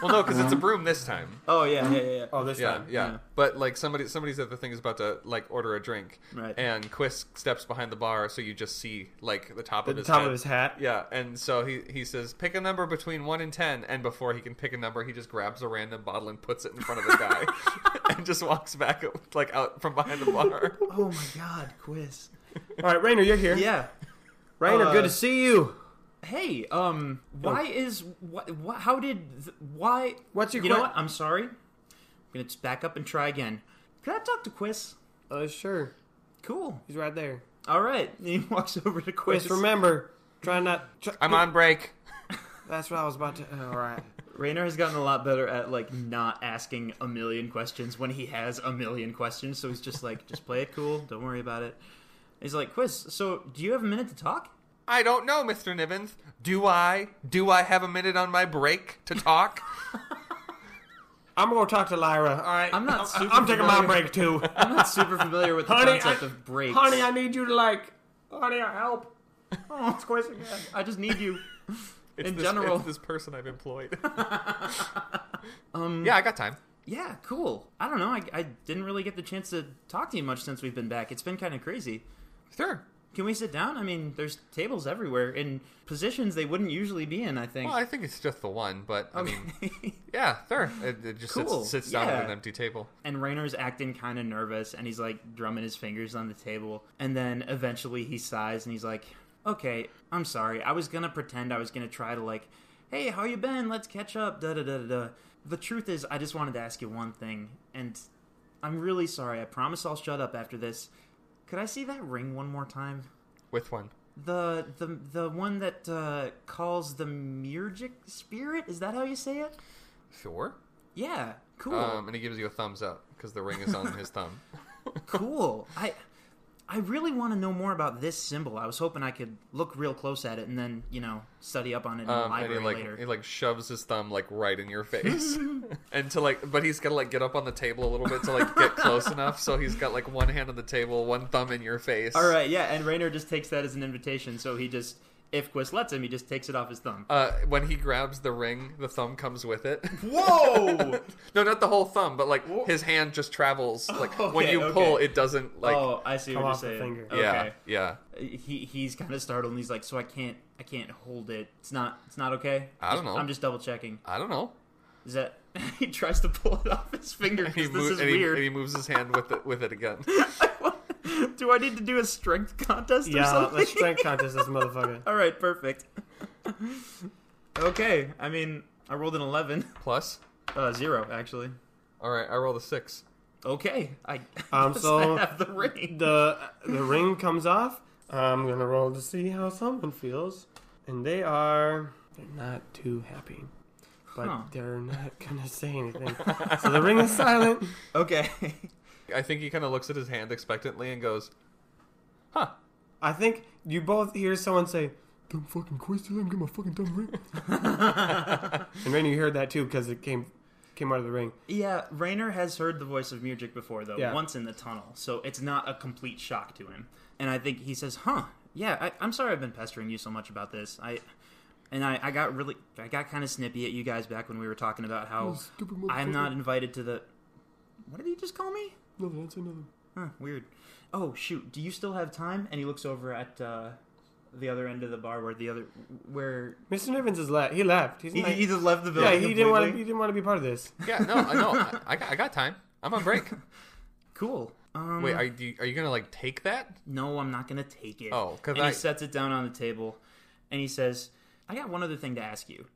Well, no, because it's a broom this time. Oh yeah. Oh, this Yeah, time. yeah. But like somebody's at the thing is about to like order a drink, Right. and Quis steps behind the bar, so you just see like the top The of his top head. of his hat. Yeah, and so he says, pick a number between 1 and 10, and before he can pick a number, he just grabs a random bottle and puts it in front of the guy, and just walks back like out from behind the bar. Oh my god, Quis. All right, Rainer, you're here. Yeah. Rainer, good to see you. Hey, why is what? How did? Why? What's your You know que- what? I'm sorry. I'm gonna just back up and try again. Can I talk to Quis? Sure. Cool. He's right there. All right. And he walks over to Quis. Just remember, try not. I'm on break. That's what I was about to. All right. Rainer has gotten a lot better at like not asking a million questions when he has a million questions. So he's just like, just play it cool. Don't worry about it. He's like, Quis. So do you have a minute to talk? I don't know, Mr. Nivens. Do I have a minute on my break to talk? I'm gonna talk to Lyra. All right. I'm not super I'm taking my familiar- break too. I'm not super familiar with the Honey, concept of breaks. Honey, I need you to Honey, help. Oh, it's Quis again. I just need you. It's In this, general. it's this person I've employed. Yeah, I got time. Yeah, cool. I don't know. I didn't really get the chance to talk to you much since we've been back. It's been kind of crazy. Sure. Can we sit down? I mean, there's tables everywhere in positions they wouldn't usually be in, I think. Well, I think it's just the one, but I Okay. mean, yeah, there. It just Cool. sits down Yeah. at an empty table. And Raynor's acting kind of nervous, and he's like drumming his fingers on the table. And then eventually he sighs, and he's like, "Okay, I'm sorry. I was gonna pretend I was gonna try to like, hey, how you been? Let's catch up. Da da da da da. The truth is, I just wanted to ask you one thing, and I'm really sorry. I promise I'll shut up after this. Could I see that ring one more time? With one. The one that calls the Murgic spirit? Is that how you say it? Sure. Yeah, cool. And he gives you a thumbs up because the ring is on his thumb. Cool. I really want to know more about this symbol. I was hoping I could look real close at it and then, study up on it in the And library later. he shoves his thumb right in your face, and but he's gotta get up on the table a little bit to get close enough. So he's got one hand on the table, one thumb in your face. All right, yeah, and Raynor just takes that as an invitation. So he just, if Quis lets him, he just takes it off his thumb. When he grabs the ring, the thumb comes with it. Whoa! No, not the whole thumb, but his hand just travels. When you okay. pull, it doesn't oh, I see come what you're off the saying. finger. Okay. Yeah. He's kind of startled, and he's like, "So I can't hold it. It's not okay." I don't know. I'm just double checking. I don't know. Is that he tries to pull it off his finger because this is weird. And he moves his hand with it again. Do I need to do a strength contest or Yeah, something? let's strength contest this motherfucker. All right, perfect. Okay, I mean, I rolled an 11. Plus. 0, actually. All right, I rolled a 6. Okay, I guess So I have the ring. the ring comes off. I'm gonna roll to see how someone feels, and they're not too happy, but Huh. they're not gonna say anything. So the ring is silent. Okay. I think he kind of looks at his hand expectantly and goes, "Huh." I think you both hear someone say, "Dumb fucking Quis, let him get my fucking dumb ring." And Rainy, you heard that too because it came out of the ring. Yeah, Raynor has heard the voice of Murgic before, though, Yeah. once in the tunnel, so it's not a complete shock to him. And I think he says, "Huh, yeah, I'm sorry I've been pestering you so much about this. I got kind of snippy at you guys back when we were talking about how Stupid I'm motherfucker. not invited to the... What did he just call me? Nothing, I'd say nothing. Huh, weird. Oh, shoot, do you still have time?" And he looks over at the other end of the bar where... Mr. Nivens is left. He left. He's He just left the yeah, building he completely. didn't want to be part of this. Yeah, no, I know. I got time. I'm on break. Cool. Wait, are you gonna take that? No, I'm not going to take it. Oh, 'cause And I- he sets it down on the table, and he says, "I got one other thing to ask you."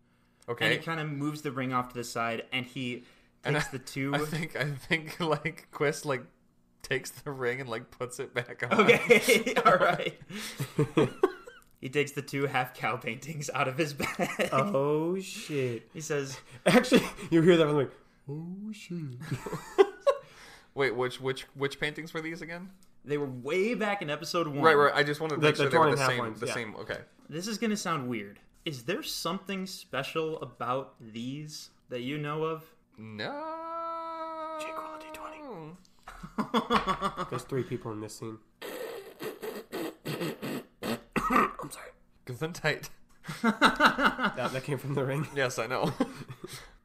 And Okay. he kind of moves the ring off to the side, and he takes the two... I think Quist takes the ring and puts it back on. Okay, all right. He takes the 2 half-cow paintings out of his bag. Oh shit! He says, Actually, you hear that from like, oh shit! Wait, which paintings were these again? they were way back in episode 1. Right. I just wanted to make The sure they were torn the in half same. ones, The yeah. same. Okay. This is going to sound weird. Is there something special about these that you know of? No. Jake, roll a d20. There's 3 people in this scene. I'm sorry. Gesundheit. That came from the ring. Yes, I know.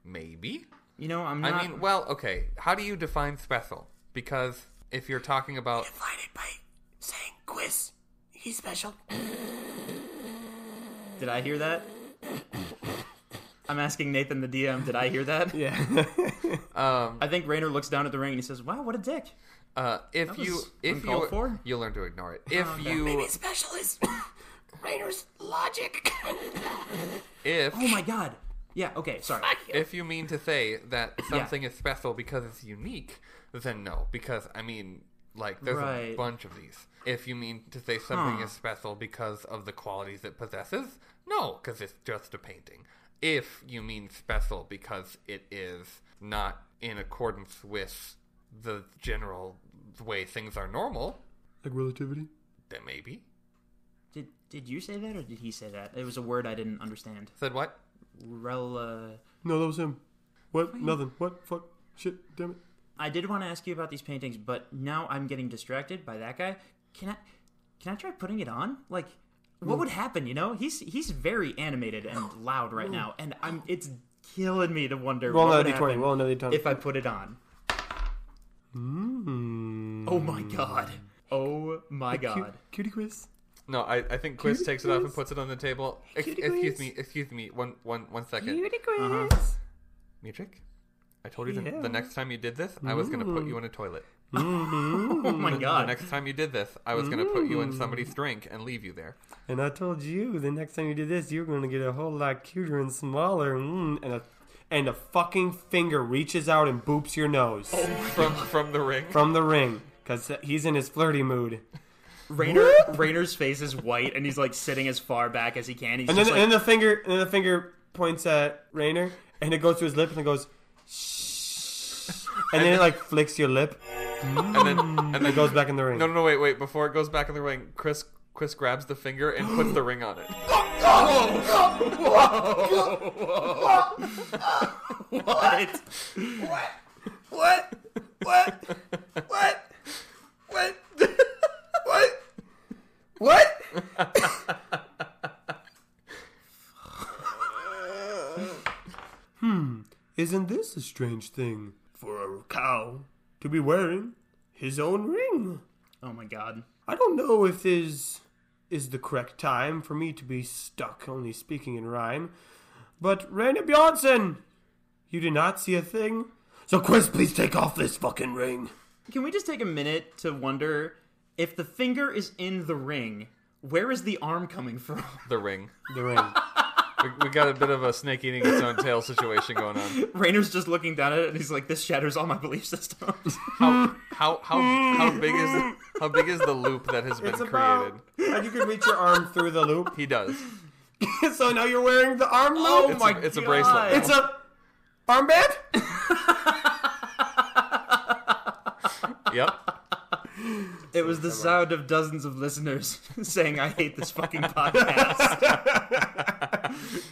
Maybe. You know, I'm not... I mean, well, okay. How do you define special? Because if you're talking about... Define it by saying Quis. He's special. Did I hear that? I'm asking Nathan the DM, did I hear that? Yeah. I think Raynor looks down at the ring and he says, "Wow, what a dick." If was you uncalled for? you'll learn to ignore it. If you Maybe special is Rainer's logic. if Oh my god. Yeah, okay, sorry. if you mean to say that something is special because it's unique, then no. Because I mean, there's a Right. bunch of these. If you mean to say something Huh. is special because of the qualities it possesses, no, because it's just a painting. If you mean special because it is not in accordance with the general way things are normal, Like relativity? then maybe. Did you say that or did he say that? It was a word I didn't understand. Said what? No, that was him. What? Nothing. What? Fuck. Shit. Damn it. I did want to ask you about these paintings, but now I'm getting distracted by that guy. Can I try putting it on? What would happen, you know? He's very animated and loud right now, and it's killing me to wonder Roll what another would d20. happen Roll another d20. if I put it on. Oh my god. Oh my god. Cutie Quis. No, I think Quis takes it off and puts it on the table. Excuse me. One second. Mutrick, I told you the next time you did this, I was going to put you in a toilet. Oh my god. The next time you did this, I was going to put you in somebody's drink and leave you there. And I told you the next time you did this, you were going to get a whole lot cuter and smaller. And a fucking finger reaches out and boops your nose. From the ring? From the ring. Because he's in his flirty mood. Rayner's face is white, and he's like sitting as far back as he can. He's and then the finger points at Rayner, and it goes to his lip, and it goes, shh. And then it like flicks your lip. And then it goes back in the ring. No, wait. Before it goes back in the ring, Quis grabs the finger and puts the ring on it. What? Isn't this a strange thing for a cow to be wearing his own ring? Oh my god. I don't know if this is the correct time for me to be stuck only speaking in rhyme, but Rainer Bjornsson, you did not see a thing? So Quis, please take off this fucking ring. Can we just take a minute to wonder if the finger is in the ring, where is the arm coming from? The ring. The ring. We got a bit of a snake eating its own tail situation going on. Rayner's just looking down at it, and he's like, "This shatters all my belief systems." How big is the loop that has been created? And you can reach your arm through the loop. He does. So now you're wearing the arm loop? Oh my It's a God. bracelet. It's a armband? Yep. It was the sound of dozens of listeners saying, "I hate this fucking podcast,"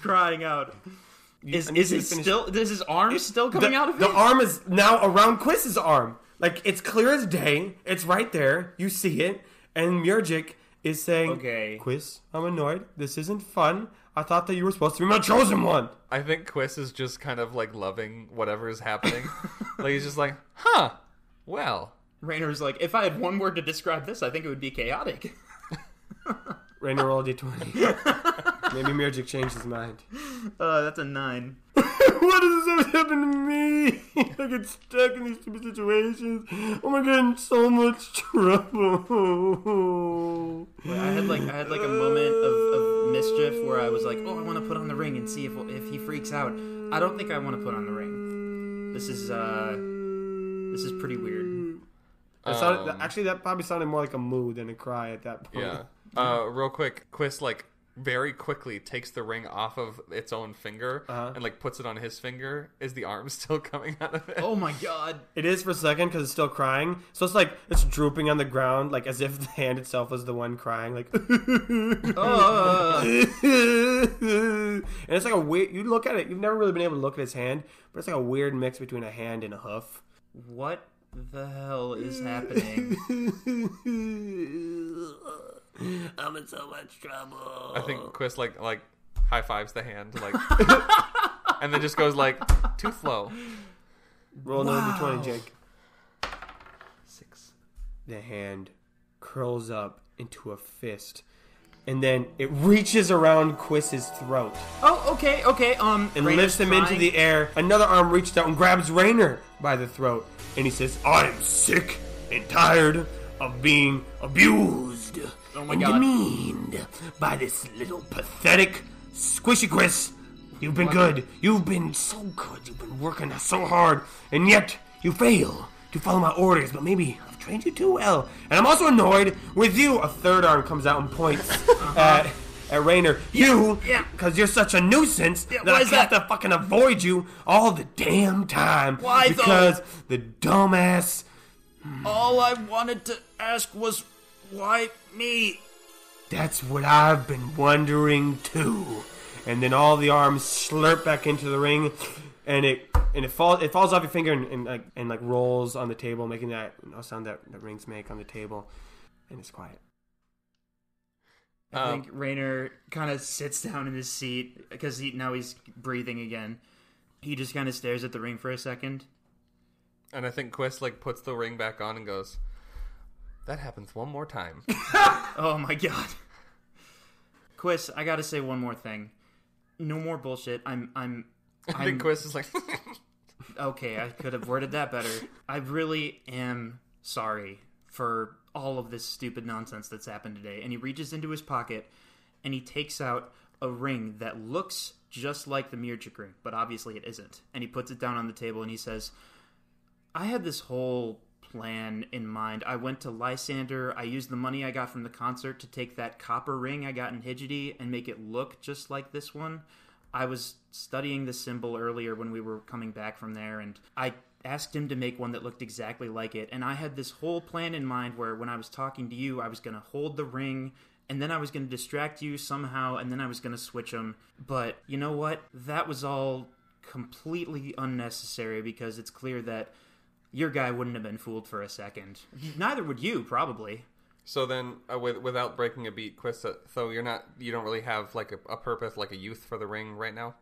crying out. Is his arm still coming out of it? The arm is now around Quiz's arm. Like, it's clear as day. It's right there. You see it. And Murgic is saying, Okay. Quiz, I'm annoyed. This isn't fun. I thought that you were supposed to be my chosen one. I think Quis is just kind of like loving whatever is happening. Like he's just like, huh, well. Rayner's like, if I had one word to describe this, I think it would be chaotic. Rainer roll D20. Maybe Murgic changed his mind. That's a 9. What does this happen to me? I get stuck in these stupid situations. Oh my god, in so much trouble. I had like a moment of mischief where I was like, oh, I want to put on the ring and see if he freaks out. I don't think I want to put on the ring. This is pretty weird. Actually, that probably sounded more like a moo than a cry at that point. Yeah. Real quick, Quis like very quickly takes the ring off of its own finger and like puts it on his finger. Is the arm still coming out of it? Oh my god. It is for a second because it's still crying. So it's like it's drooping on the ground, like as if the hand itself was the one crying. Like, and it's like a weird. You look at it. You've never really been able to look at his hand, but it's like a weird mix between a hand and a hoof. What the hell is happening? I'm in so much trouble. I think Quis like high fives the hand like, and then just goes like tooth flow. Roll another D20, Jake. 6. The hand curls up into a fist, and then it reaches around Quiz's throat Oh, okay. and Rayner's lifts him into crying. the air. Another arm reaches out and grabs Rainer by the throat, and he says, "I'm sick and tired of being abused my and God. demeaned by this little pathetic squishy Quiz. You've been good. You've been so good. You've been working so hard, and yet you fail to follow my orders. But maybe I've trained you too well, and I'm also annoyed with you." A third arm comes out and points at Rainer. Because you're such a nuisance that why I is have that? to fucking avoid you all the damn time. Why, though? Because the dumbass. All I wanted to ask was, why me? That's what I've been wondering too. And then all the arms slurp back into the ring, and it falls off your finger and rolls on the table, making that sound that rings make on the table, and it's quiet. I think Rainer kind of sits down in his seat because now he's breathing again. He just kind of stares at the ring for a second. And I think Quis like puts the ring back on and goes, "That happens one more time." Oh my god. Quis, I gotta say one more thing. No more bullshit. I think Quis is like... Okay, I could have worded that better. I really am sorry for all of this stupid nonsense that's happened today. And he reaches into his pocket and he takes out a ring that looks just like the Murgic ring, but obviously it isn't. And he puts it down on the table and he says, I had this whole plan in mind. I went to Lysander. I used the money I got from the concert to take that copper ring I got in Hidgety and make it look just like this one. I was studying the symbol earlier when we were coming back from there, and I asked him to make one that looked exactly like it. And I had this whole plan in mind where when I was talking to you, I was going to hold the ring, and then I was going to distract you somehow, and then I was going to switch them. But you know what? That was all completely unnecessary because it's clear that your guy wouldn't have been fooled for a second. Neither would you, probably. So then, without breaking a beat, Quis, so you don't really have like a purpose, like a youth for the ring right now?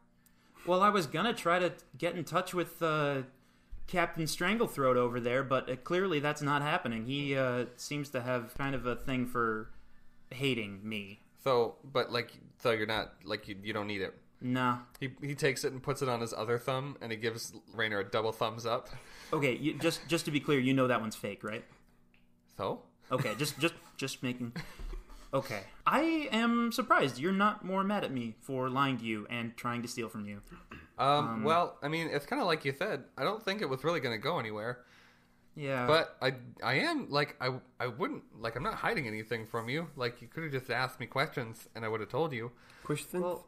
Well, I was gonna try to get in touch with Captain Stranglethroat over there, but clearly that's not happening. He seems to have kind of a thing for hating me. So you're not, like, you don't need it? Nah. He takes it and puts it on his other thumb, and he gives Rainer a double thumbs up. Okay, just to be clear, you know that one's fake, right? So? Okay, just making... Okay. I am surprised you're not more mad at me for lying to you and trying to steal from you. Well, I mean, it's kind of like you said. I don't think it was really going to go anywhere. Yeah. But I am, like, I wouldn't, like, I'm not hiding anything from you. Like, you could have just asked me questions, and I would have told you. Questions? Well,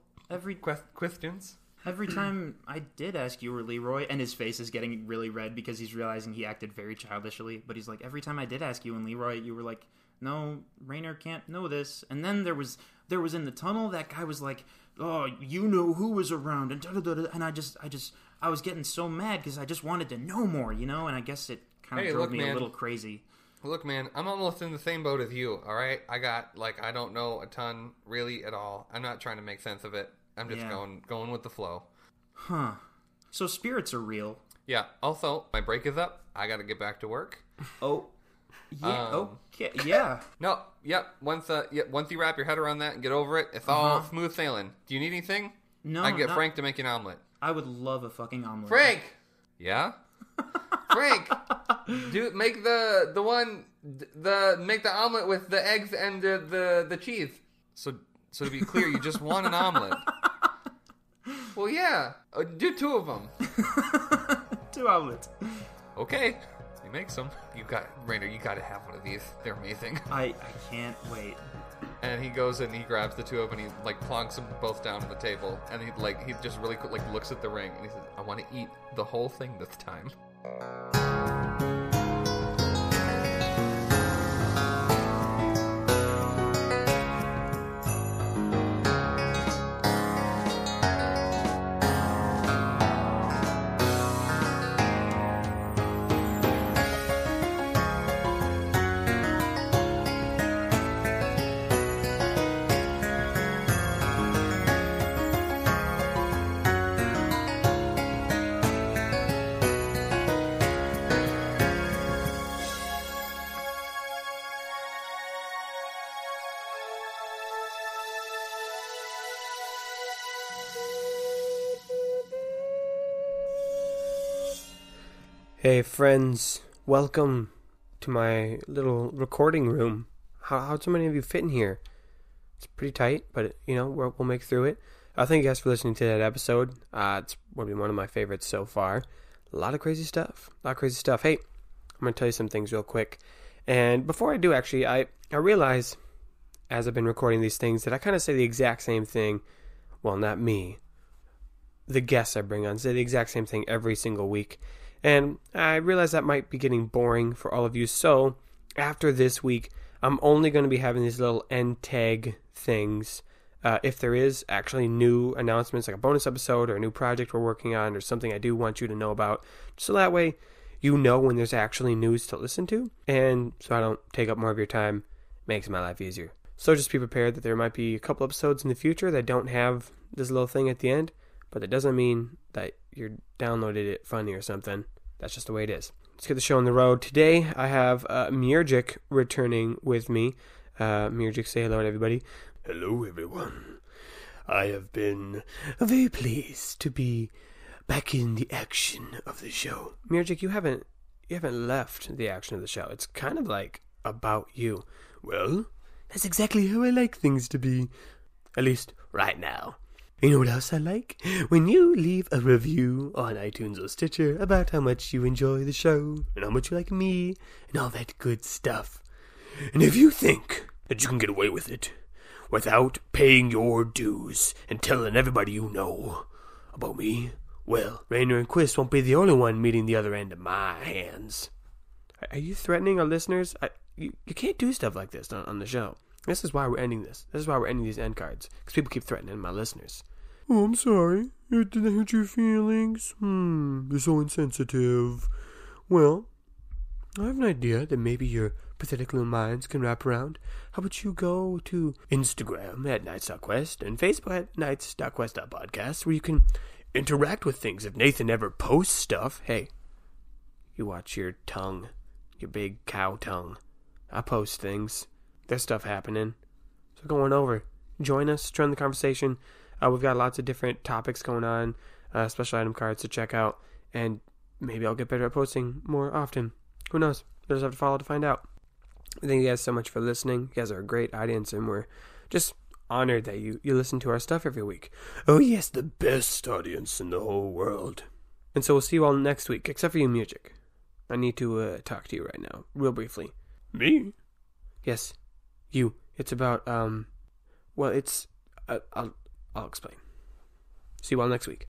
Questions? every time I did ask you or Leroy, and his face is getting really red because he's realizing he acted very childishly, but he's like, every time I did ask you and Leroy, you were like, no, Rainer can't know this. And then there was in the tunnel, that guy was like, oh, you know who was around, and da-da-da-da. And I was getting so mad because I just wanted to know more, you know, and I guess it kind of drove me a little crazy. Look, man, I'm almost in the same boat as you, all right? I don't know a ton really at all. I'm not trying to make sense of it. I'm just going with the flow. Huh. So spirits are real. Yeah. Also, my break is up. I got to get back to work. Oh. Yeah. Okay. Yeah. No. Yep. Once you wrap your head around that and get over it, it's all smooth sailing. Do you need anything? No. I can get Frank to make you an omelet. I would love a fucking omelet. Frank. Yeah. Frank. Make the omelet with the eggs and the cheese. So to be clear, you just want an omelet. Well, yeah. Do 2 of them. 2 omelets. Okay. He makes them. Rainer, you gotta have one of these. They're amazing. I can't wait. And he goes and he grabs the 2 of them and he like plonks them both down on the table. And he just really looks at the ring and he says, I want to eat the whole thing this time. Hey friends, welcome to my little recording room. How so many of you fit in here? It's pretty tight, but we'll make through it. Thank you guys for listening to that episode. It's probably one of my favorites so far. A lot of crazy stuff. Hey, I'm going to tell you some things real quick. And before I do, actually, I realize, as I've been recording these things, that I kind of say the exact same thing. Well, not me. The guests I bring on say the exact same thing every single week. And I realize that might be getting boring for all of you. So, after this week, I'm only going to be having these little end tag things. If there is actually new announcements, like a bonus episode or a new project we're working on or something I do want you to know about. So that way, you know when there's actually news to listen to. And so I don't take up more of your time. Makes my life easier. So just be prepared that there might be a couple episodes in the future that don't have this little thing at the end. But that doesn't mean that you downloaded it funny or something. That's just the way it is. Let's get the show on the road. Today, I have Meurgic returning with me. Meurgic, say hello to everybody. Hello, everyone. I have been very pleased to be back in the action of the show. Murgic, you haven't left the action of the show. It's kind of like about you. Well, that's exactly how I like things to be. At least right now. You know what else I like? When you leave a review on iTunes or Stitcher about how much you enjoy the show, and how much you like me, and all that good stuff. And if you think that you can get away with it without paying your dues and telling everybody you know about me, well, Rainer and Quis won't be the only one meeting the other end of my hands. Are you threatening our listeners? You can't do stuff like this on the show. This is why we're ending this. This is why we're ending these end cards. Because people keep threatening my listeners. Oh, I'm sorry. Did I hurt your feelings? You're so insensitive. Well, I have an idea that maybe your pathetic little minds can wrap around. How about you go to Instagram at Nights.Quest and Facebook at Nights.Quest.podcast, where you can interact with things. If Nathan ever posts stuff, hey, You watch your tongue. Your big cow tongue. I post things. There's stuff happening. So go on over. Join us. Join the conversation. We've got lots of different topics going on. Special item cards to check out. And maybe I'll get better at posting more often. Who knows? You'll just have to follow to find out. Thank you guys so much for listening. You guys are a great audience, and we're just honored that you listen to our stuff every week. Oh yes, the best audience in the whole world. And so we'll see you all next week, except for you, Music. I need to talk to you right now, real briefly. Me? Yes, you. It's about, well, it's, I'll explain. See you all next week.